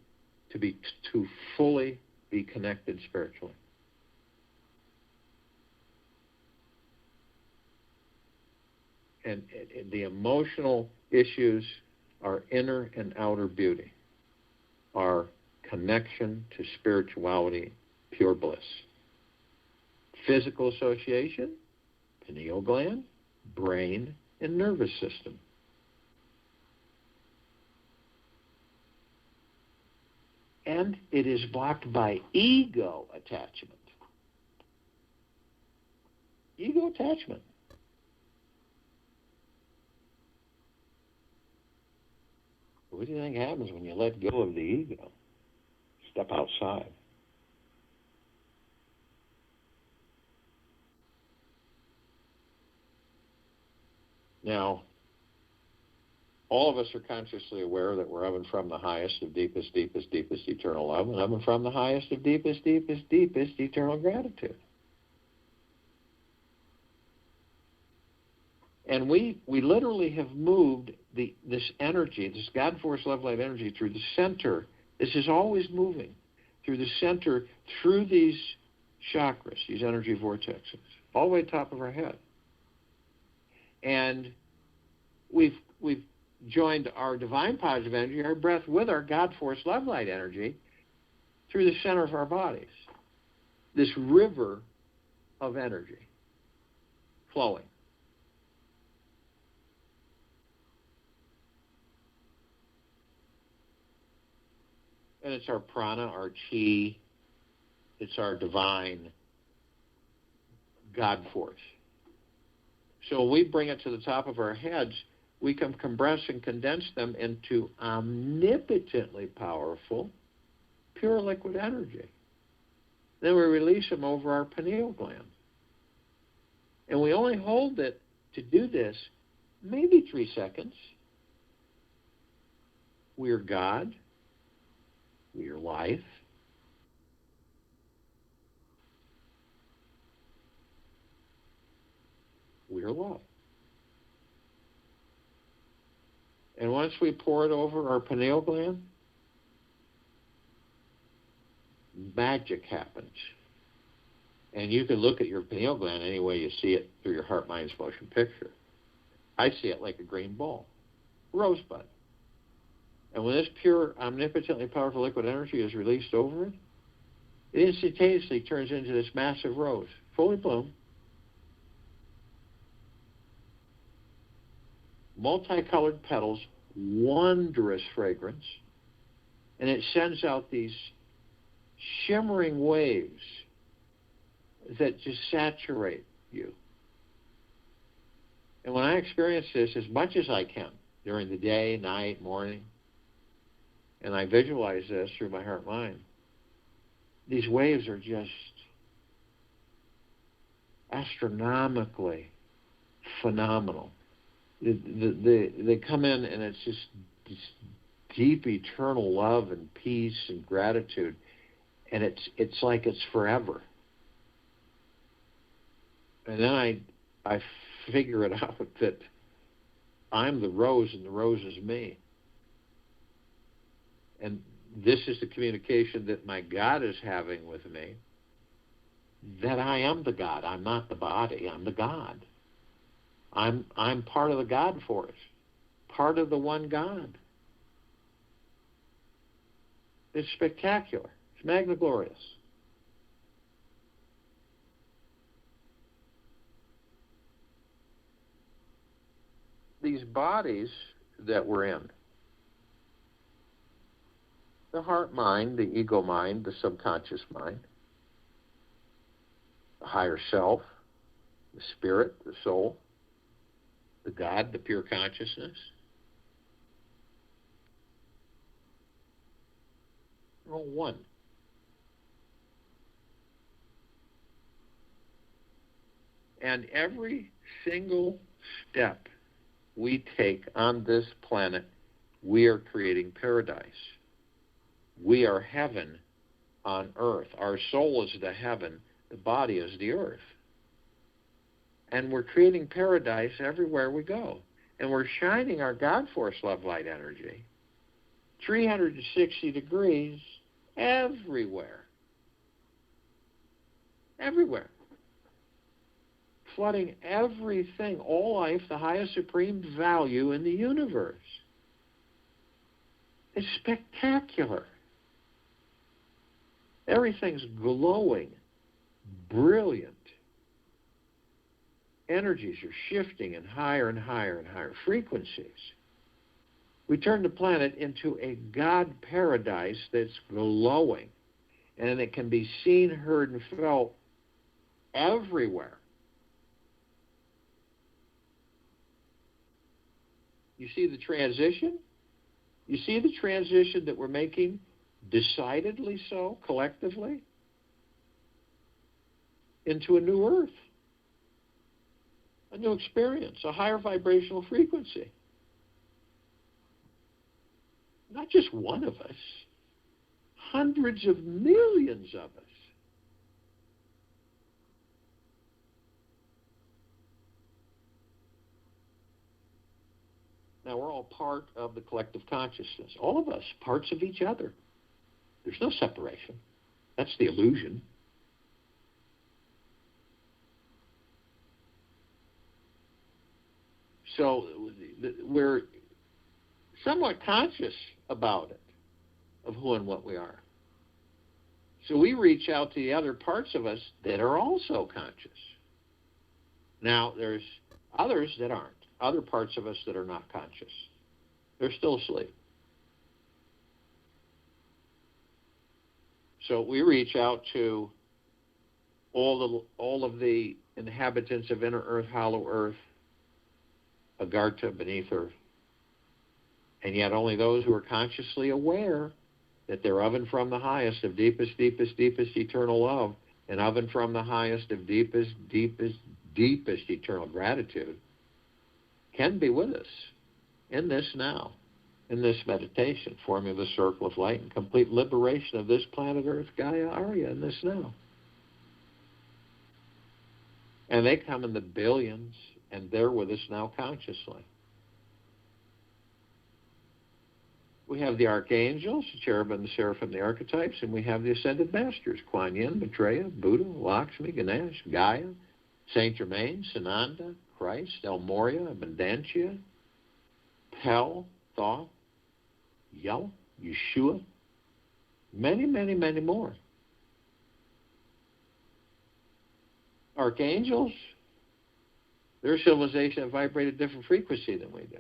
Speaker 1: to fully be connected spiritually. And the emotional issues are inner and outer beauty, our connection to spirituality, pure bliss. Physical association, pineal gland, brain, and nervous system. And it is blocked by ego attachment. Ego attachment. What do you think happens when you let go of the ego? Step outside. Now, all of us are consciously aware that we're of and from the highest of deepest, deepest, deepest eternal love, and of and from the highest of deepest, deepest, deepest eternal gratitude. And we literally have moved this energy, this God force love light energy through the center. This is always moving through the center, through these chakras, these energy vortexes, all the way to the top of our head. And we've joined our divine positive energy, our breath, with our God force love light energy through the center of our bodies. This river of energy flowing. And it's our prana, our chi, it's our divine God force. So when we bring it to the top of our heads, we can compress and condense them into omnipotently powerful, pure liquid energy. Then we release them over our pineal gland. And we only hold it to do this maybe 3 seconds. We are God. We are life. We are love. And once we pour it over our pineal gland, magic happens. And you can look at your pineal gland any way you see it through your heart, mind, motion picture. I see it like a green ball, rosebud. And when this pure, omnipotently powerful liquid energy is released over it, it instantaneously turns into this massive rose, fully bloomed, multicolored petals, wondrous fragrance, and it sends out these shimmering waves that just saturate you. And when I experience this as much as I can during the day, night, morning, and I visualize this through my heart mind, these waves are just astronomically phenomenal. They come in and it's just this deep eternal love and peace and gratitude, and it's like it's forever. And then I figure it out that I'm the rose and the rose is me. And this is the communication that my God is having with me, that I am the God. I'm not the body. I'm the God. I'm part of the God force, part of the one God. It's spectacular. It's magna glorious. These bodies that we're in, the heart mind, the ego mind, the subconscious mind, the higher self, the spirit, the soul, the God, the pure consciousness. We're all one. And every single step we take on this planet, we are creating paradise. We are heaven on earth. Our soul is the heaven, the body is the earth. And we're creating paradise everywhere we go. And we're shining our God force love light energy 360 degrees everywhere. Everywhere. Flooding everything, all life, the highest supreme value in the universe. It's spectacular. Everything's glowing, brilliant. Energies are shifting in higher and higher and higher frequencies. We turn the planet into a God paradise that's glowing, and it can be seen, heard, and felt everywhere. You see the transition? You see the transition that we're making, decidedly so, collectively, into a new earth, a new experience, a higher vibrational frequency. Not just one of us, hundreds of millions of us. Now, we're all part of the collective consciousness. All of us, parts of each other. There's no separation. That's the illusion. So we're somewhat conscious about it, of who and what we are. So we reach out to the other parts of us that are also conscious. Now, there's others that aren't, other parts of us that are not conscious. They're still asleep. So we reach out to all of the inhabitants of inner earth, hollow earth, Agartha, beneath earth, and yet only those who are consciously aware that they're of and from the highest of deepest, deepest, deepest eternal love, and of and from the highest of deepest, deepest, deepest eternal gratitude, can be with us in this now, in this meditation, forming the circle of light and complete liberation of this planet Earth, Gaia, Arya, in this now. And they come in the billions, and they're with us now consciously. We have the archangels, the cherubim, the seraphim, the archetypes, and we have the ascended masters, Kuan Yin, Maitreya, Buddha, Lakshmi, Ganesh, Gaia, Saint Germain, Sananda, Christ, El Morya, Abundantia, Pel, Thoth, Yel, Yeshua, many, many, many more. Archangels, their civilization have vibrated a different frequency than we do.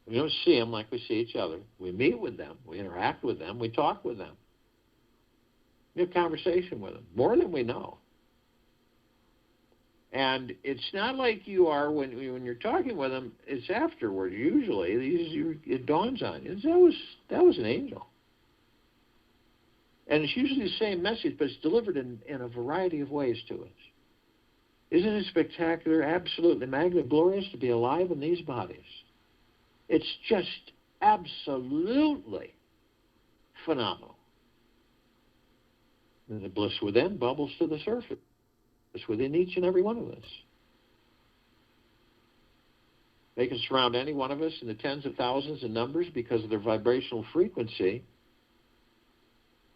Speaker 1: We don't see them like we see each other. We meet with them. We interact with them. We talk with them. We have conversation with them, more than we know. And it's not like you are when you're talking with them, it's afterward. Usually, it dawns on you. That was an angel. And it's usually the same message, but it's delivered in a variety of ways to us. Isn't it spectacular, absolutely magnificent, glorious to be alive in these bodies? It's just absolutely phenomenal. And the bliss within bubbles to the surface. It's within each and every one of us. They can surround any one of us in the tens of thousands in numbers because of their vibrational frequency.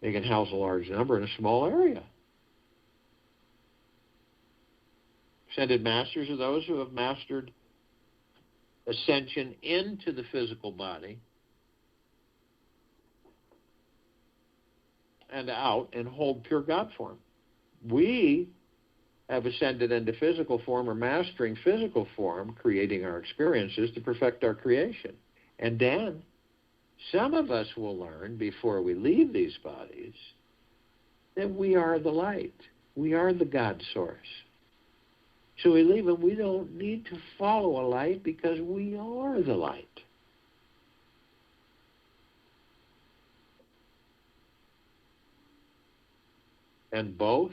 Speaker 1: They can house a large number in a small area. Ascended masters are those who have mastered ascension into the physical body and out and hold pure God form. We have ascended into physical form or mastering physical form, creating our experiences to perfect our creation. And then some of us will learn before we leave these bodies that we are the light. We are the God source. So we leave and we don't need to follow a light because we are the light. And both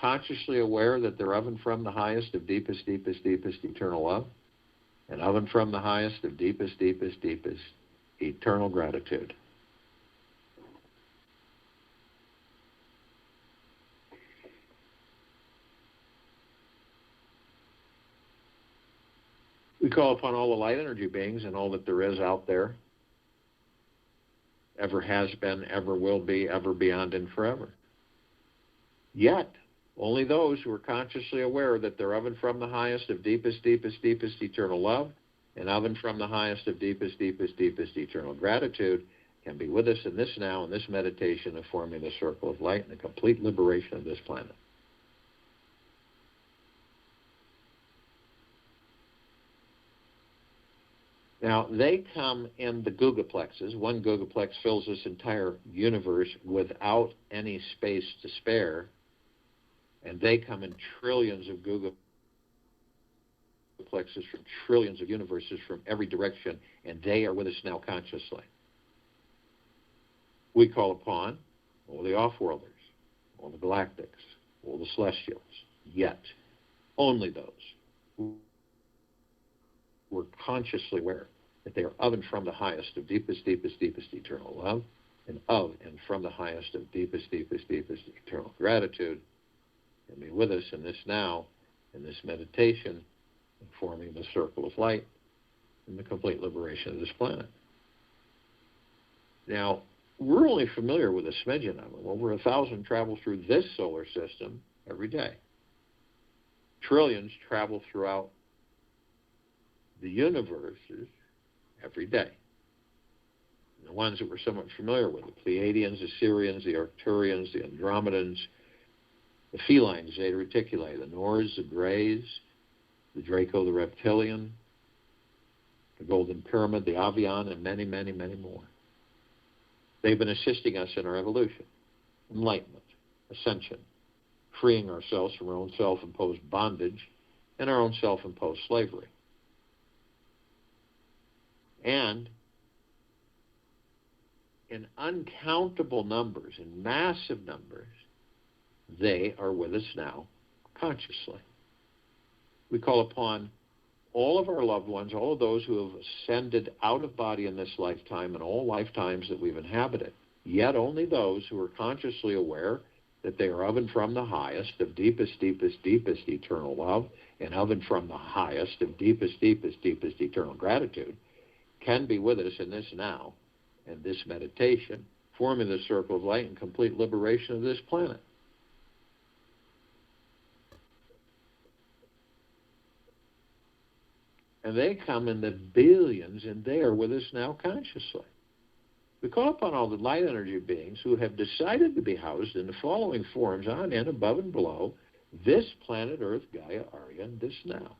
Speaker 1: consciously aware that they're of and from the highest of deepest, deepest, deepest eternal love, and of and from the highest of deepest, deepest, deepest eternal gratitude. We call upon all the light energy beings and all that there is out there, ever has been, ever will be, ever beyond and forever. Yet, only those who are consciously aware that they're of and from the highest of deepest, deepest, deepest eternal love, and of and from the highest of deepest, deepest, deepest eternal gratitude can be with us in this now, in this meditation of forming the circle of light and the complete liberation of this planet. Now, they come in the gugaplexes. One gugaplex fills this entire universe without any space to spare, and they come in trillions of gugaplexes from trillions of universes from every direction, and they are with us now consciously. We call upon all the off-worlders, all the galactics, all the celestials, yet only those who are consciously aware that they are of and from the highest of deepest, deepest, deepest eternal love, and of and from the highest of deepest, deepest, deepest eternal gratitude, and be with us in this now, in this meditation, and forming the circle of light and the complete liberation of this planet. Now, we're only familiar with a smidgen of them. Over 1,000 travel through this solar system every day. Trillions travel throughout the universes every day. And the ones that we're somewhat familiar with, the Pleiadians, the Sirians, the Arcturians, the Andromedans, the felines, Zeta Reticuli, the Nords, the Greys, the Draco, the Reptilian, the Golden Pyramid, the Avian, and many, many, many more. They've been assisting us in our evolution, enlightenment, ascension, freeing ourselves from our own self-imposed bondage and our own self-imposed slavery. And in uncountable numbers, in massive numbers, they are with us now consciously. We call upon all of our loved ones, all of those who have ascended out of body in this lifetime and all lifetimes that we've inhabited, yet only those who are consciously aware that they are of and from the highest of deepest, deepest, deepest eternal love, and of and from the highest of deepest, deepest, deepest eternal gratitude, can be with us in this now and this meditation, forming the circle of light and complete liberation of this planet. And they come in the billions, and they are with us now consciously. We call upon all the light energy beings who have decided to be housed in the following forms on and above and below this planet Earth, Gaia, Arya, and this now.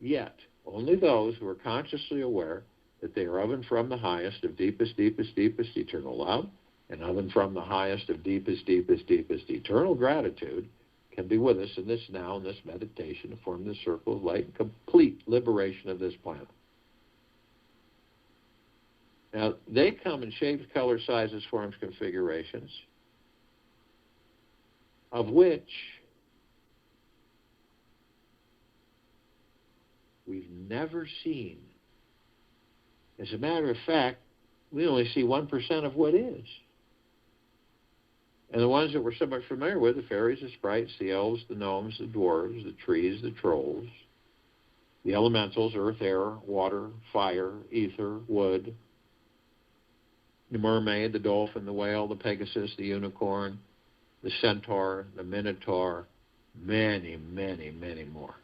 Speaker 1: Yet, only those who are consciously aware that they are of and from the highest of deepest, deepest, deepest eternal love, and of and from the highest of deepest, deepest, deepest eternal gratitude, can be with us in this now, in this meditation, to form the circle of light and complete liberation of this planet. Now, they come in shapes, colors, sizes, forms, configurations, of which we've never seen. As a matter of fact, we only see 1% of what is. And the ones that we're somewhat familiar with, the fairies, the sprites, the elves, the gnomes, the dwarves, the trees, the trolls, the elementals, earth, air, water, fire, ether, wood, the mermaid, the dolphin, the whale, the pegasus, the unicorn, the centaur, the minotaur, many, many, many more.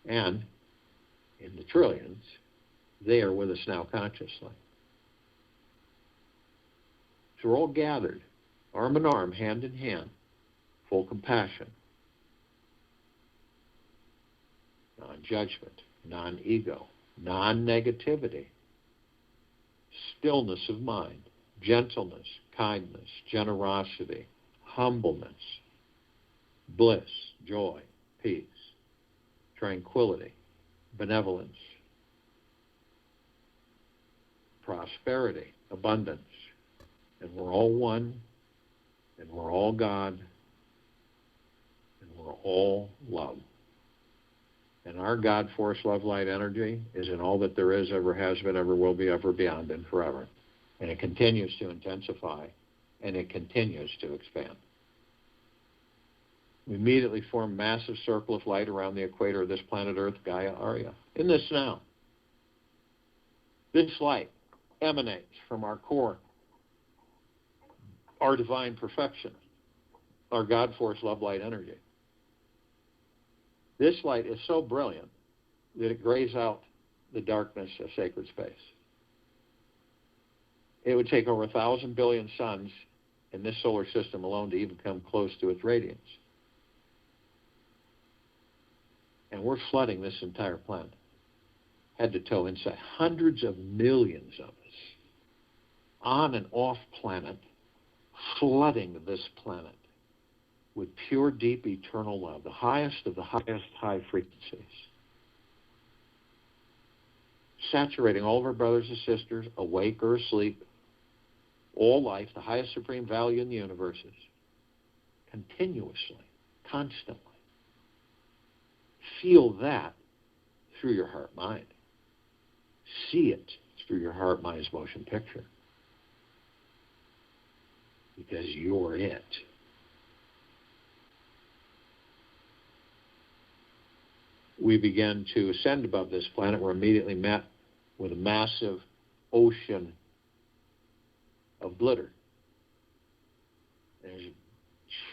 Speaker 1: And in the trillions, they are with us now consciously. So we're all gathered, arm in arm, hand in hand, full compassion, non-judgment, non-ego, non-negativity, stillness of mind, gentleness, kindness, generosity, humbleness, bliss, joy, peace, tranquility, benevolence, prosperity, abundance. And we're all one, and we're all God, and we're all love. And our God, force, love, light, energy is in all that there is, ever has been, ever will be, ever beyond, and forever. And it continues to intensify, and it continues to expand. We immediately form a massive circle of light around the equator of this planet Earth, Gaia, Arya. In this now, this light emanates from our core, our divine perfection, our God, force, love, light, energy. This light is so brilliant that it grays out the darkness of sacred space. It would take over 1,000 billion suns in this solar system alone to even come close to its radiance. And we're flooding this entire planet, head to toe, inside. Hundreds of millions of us, on and off planet, flooding this planet with pure, deep, eternal love, the highest of the highest high frequencies. Saturating all of our brothers and sisters, awake or asleep, all life, the highest supreme value in the universes, continuously, constantly. Feel that through your heart-mind. See it through your heart-mind's motion picture. Because you're it. we begin to ascend above this planet, we're immediately met with a massive ocean of glitter. There's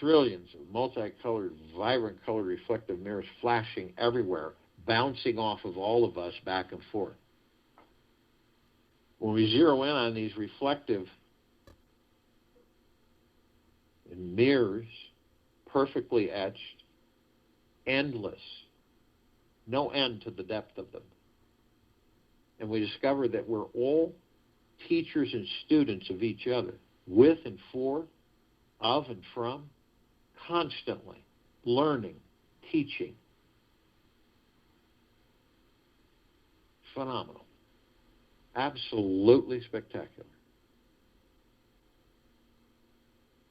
Speaker 1: trillions of multicolored, vibrant colored reflective mirrors flashing everywhere, bouncing off of all of us back and forth. When we zero in on these reflective mirrors, perfectly etched, endless, no end to the depth of them. And we discover that we're all teachers and students of each other, with and for, of and from, constantly learning, teaching. Phenomenal. Absolutely spectacular.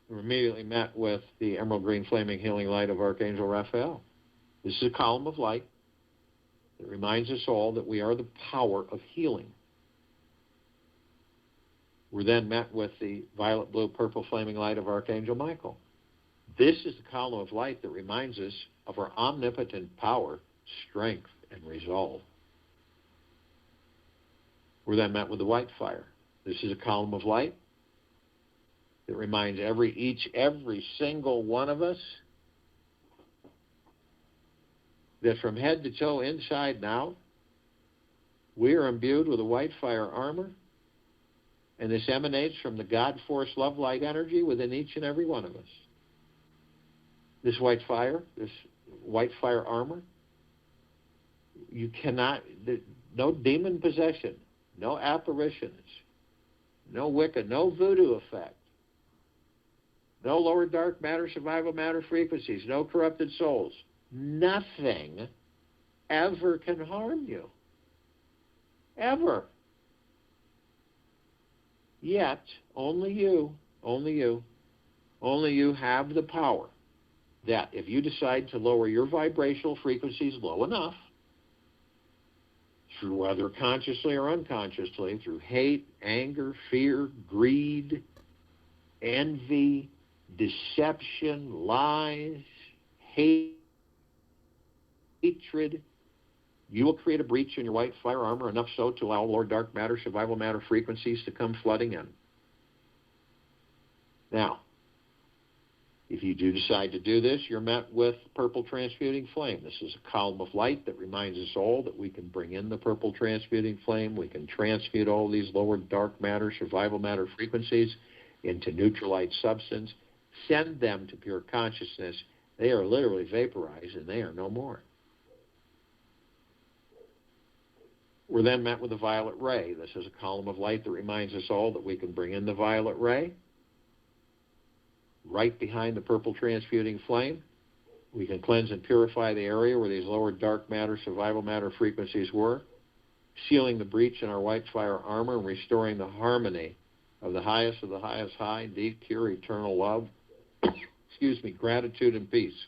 Speaker 1: We're immediately met with the emerald green flaming healing light of Archangel Raphael. This is a column of light that reminds us all that we are the power of healing. We're then met with the violet, blue, purple flaming light of Archangel Michael. This is the column of light that reminds us of our omnipotent power, strength, and resolve. We're then met with the white fire. This is a column of light that reminds every single one of us that from head to toe, inside and out, we are imbued with a white fire armor, and this emanates from the God Force Love Light energy within each and every one of us. This white fire armor, you cannot, no demon possession, no apparitions, no Wicca, no voodoo effect, no lower dark matter, survival matter frequencies, no corrupted souls. Nothing ever can harm you. Ever. Yet, only you have the power that if you decide to lower your vibrational frequencies low enough, through whether consciously or unconsciously, through hate, anger, fear, greed, envy, deception, lies, hatred, you will create a breach in your white fire armor, enough so to allow lower dark matter, survival matter frequencies to come flooding in. Now, if you do decide to do this, you're met with purple transmuting flame. This is a column of light that reminds us all that we can bring in the purple transmuting flame. We can transmute all these lower dark matter, survival matter frequencies into neutral light substance, send them to pure consciousness. They are literally vaporized and they are no more. We're then met with the violet ray. This is a column of light that reminds us all that we can bring in the violet ray. Right behind the purple transmuting flame, we can cleanse and purify the area where these lower dark matter, survival matter frequencies were, sealing the breach in our white fire armor and restoring the harmony of the highest high, deep, pure, eternal love, gratitude and peace.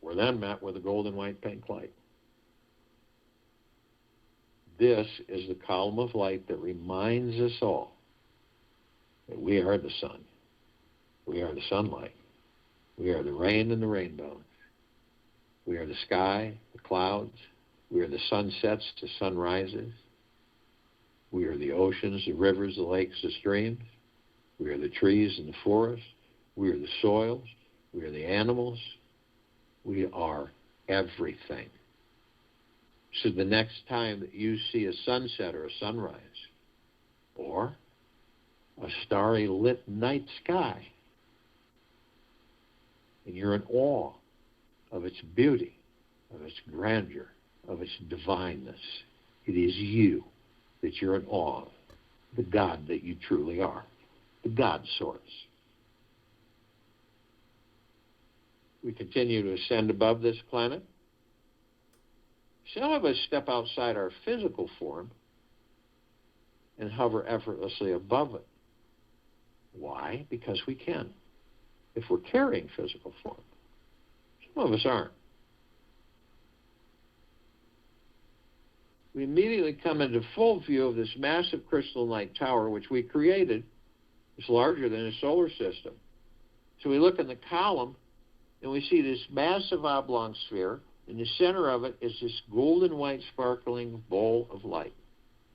Speaker 1: We're then met with a golden white pink light. This is the column of light that reminds us all that we are the sun. We are the sunlight. We are the rain and the rainbows. We are the sky, the clouds. We are the sunsets, the sunrises. We are the oceans, the rivers, the lakes, the streams. We are the trees and the forests. We are the soils. We are the animals. We are everything. So the next time that you see a sunset or a sunrise, or a starry lit night sky, and you're in awe of its beauty, of its grandeur, of its divineness, it is you that you're in awe of, the God that you truly are, the God source. We continue to ascend above this planet. Some of us step outside our physical form and hover effortlessly above it. Why? Because we can, if we're carrying physical form. Some of us aren't. We immediately come into full view of this massive crystalline light tower, which we created. It's larger than a solar system. So we look in the column and we see this massive oblong sphere. In the center of it is this golden white sparkling ball of light.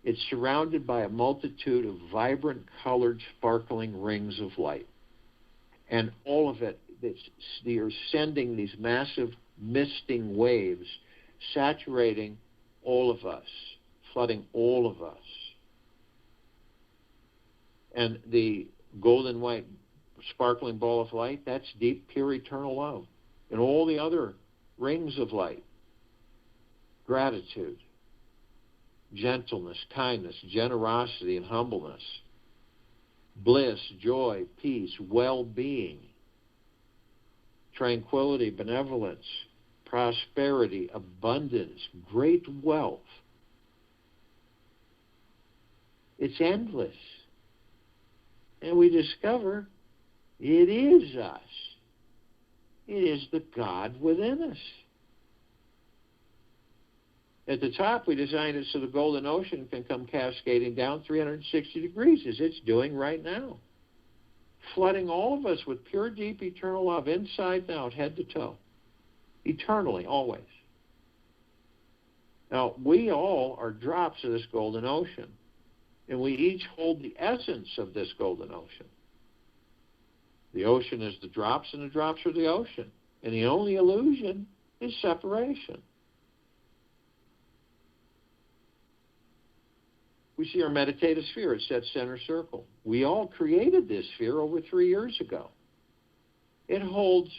Speaker 1: It's surrounded by a multitude of vibrant colored sparkling rings of light. And all of it, you're sending these massive misting waves, saturating all of us, flooding all of us. And the golden white sparkling ball of light, that's deep, pure, eternal love. And all the other rings of light, gratitude, gentleness, kindness, generosity, and humbleness, bliss, joy, peace, well-being, tranquility, benevolence, prosperity, abundance, great wealth. It's endless. And we discover it is us. It is the God within us. At the top, we designed it so the golden ocean can come cascading down 360 degrees, as it's doing right now, flooding all of us with pure, deep, eternal love, inside and out, head to toe, eternally, always. Now, we all are drops of this golden ocean, and we each hold the essence of this golden ocean. The ocean is the drops, and the drops are the ocean. And the only illusion is separation. We see our meditative sphere. It's that center circle. We all created this sphere over 3 years ago. It holds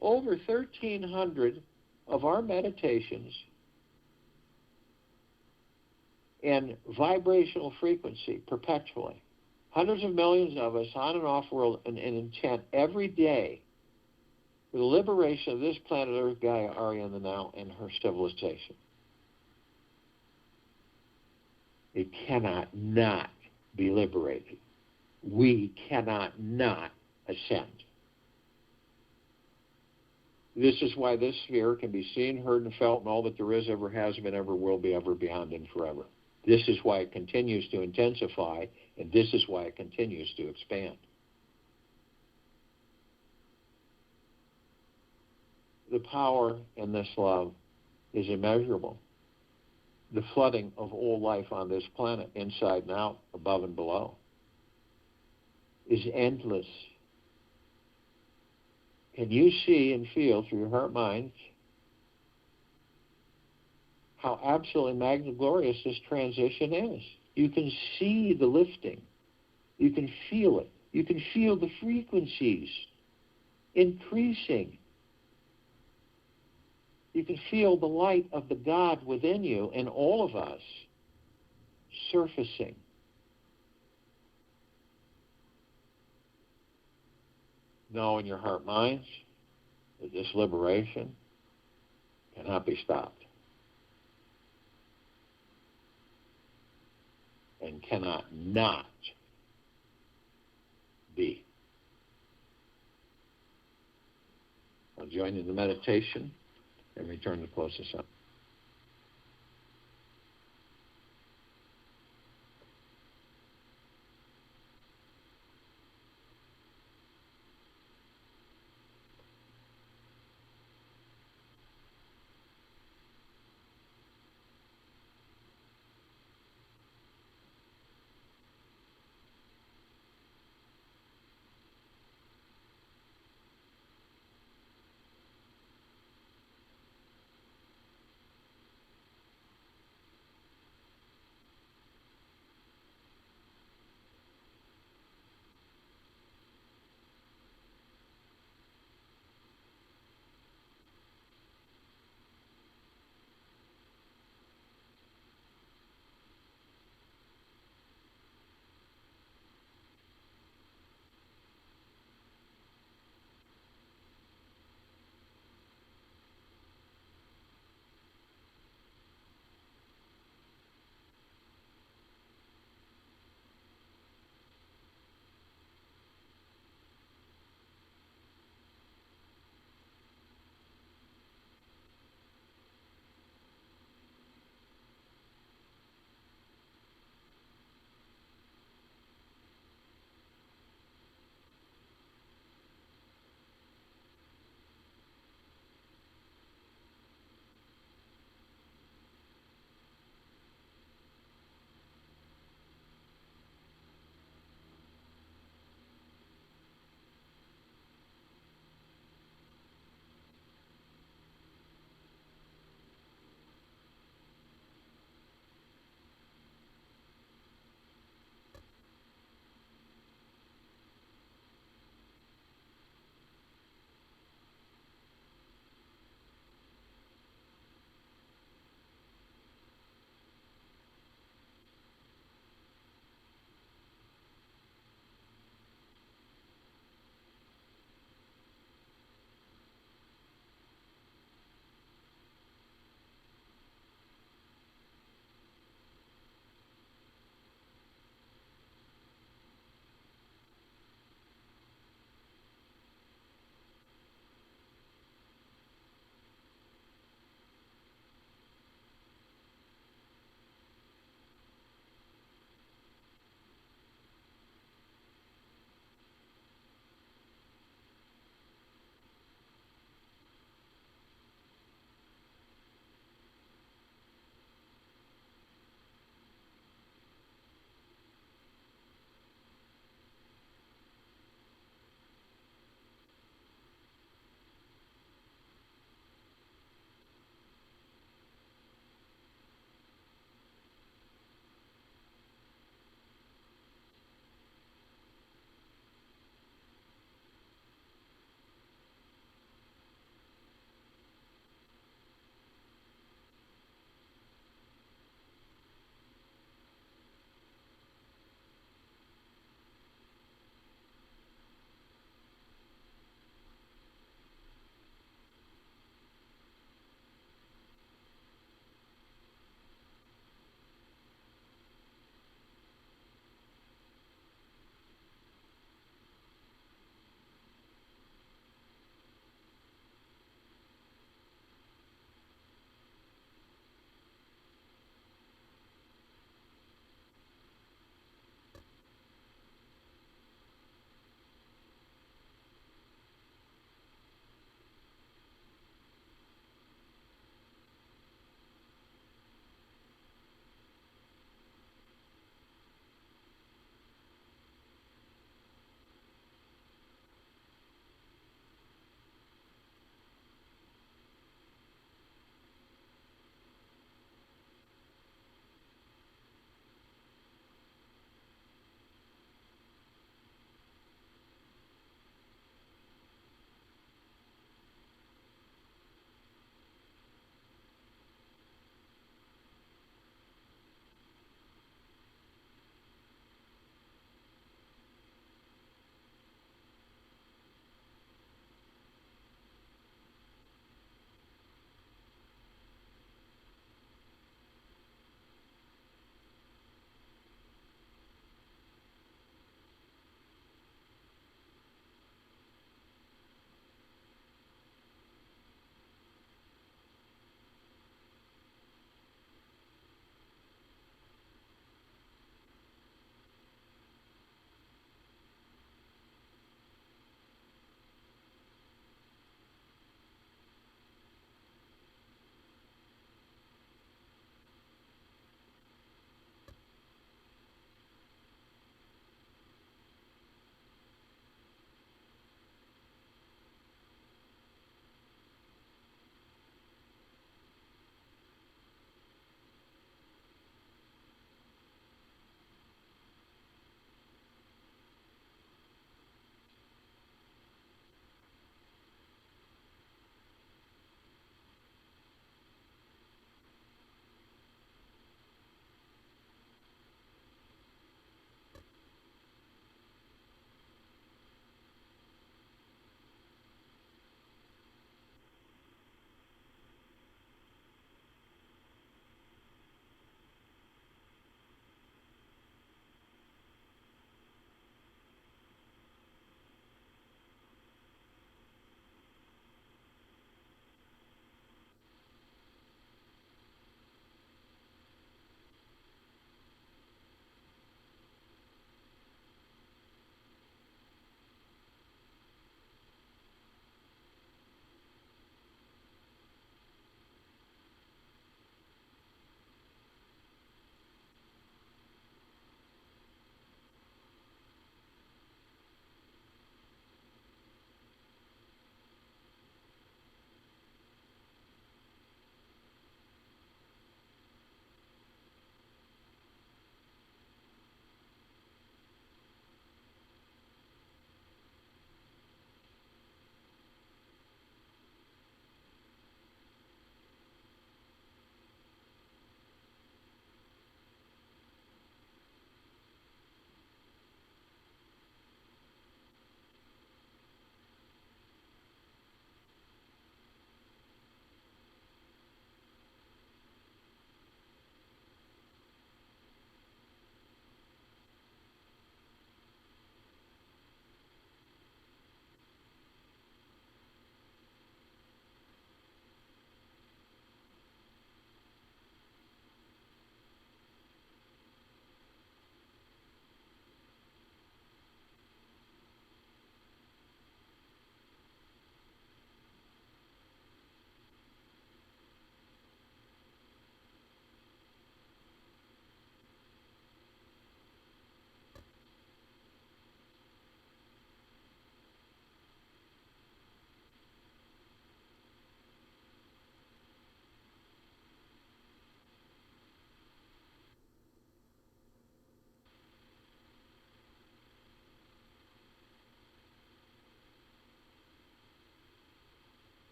Speaker 1: over 1,300 of our meditations in vibrational frequency perpetually. Hundreds of millions of us on and off world in intent every day for the liberation of this planet Earth, Gaia, Ariana now, and her civilization. It cannot not be liberated. We cannot not ascend. This is why this sphere can be seen, heard, and felt in all that there is, ever has been, ever will be, ever beyond, and forever. This is why it continues to intensify, and this is why it continues to expand. The power in this love is immeasurable. The flooding of all life on this planet, inside and out, above and below, is endless. Can you see and feel through your heart minds how absolutely magna-glorious this transition is? You can see the lifting. You can feel it. You can feel the frequencies increasing. You can feel the light of the God within you and all of us surfacing. Know in your heart minds that this liberation cannot be stopped and cannot not be. I'll join in the meditation and return to close this up.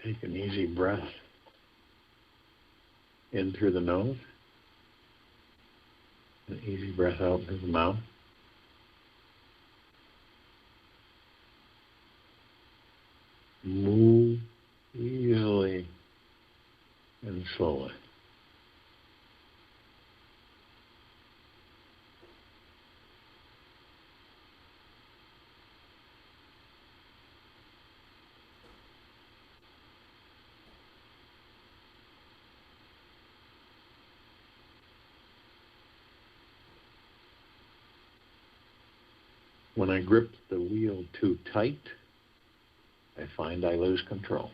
Speaker 1: Take an easy breath in through the nose, an easy breath out through the mouth. Move easily and slowly. When I grip the wheel too tight, I find I lose control.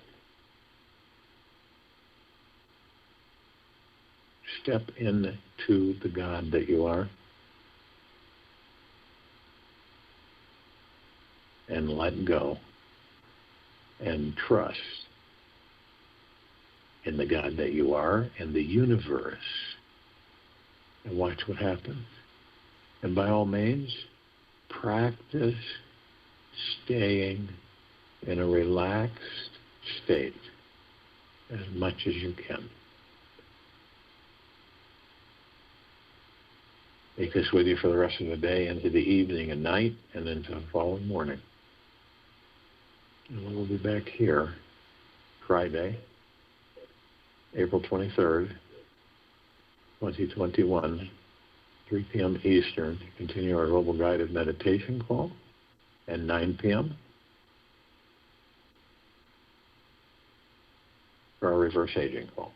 Speaker 1: Step into the God that you are and let go and trust in the God that you are and the universe, and watch what happens. And by all means, practice staying in a relaxed state as much as you can. Take this with you for the rest of the day, into the evening and night, and into the following morning. And we'll be back here Friday, April 23rd, 2021, 3 p.m. Eastern, to continue our global guided meditation call, and 9 p.m. for our reverse aging call.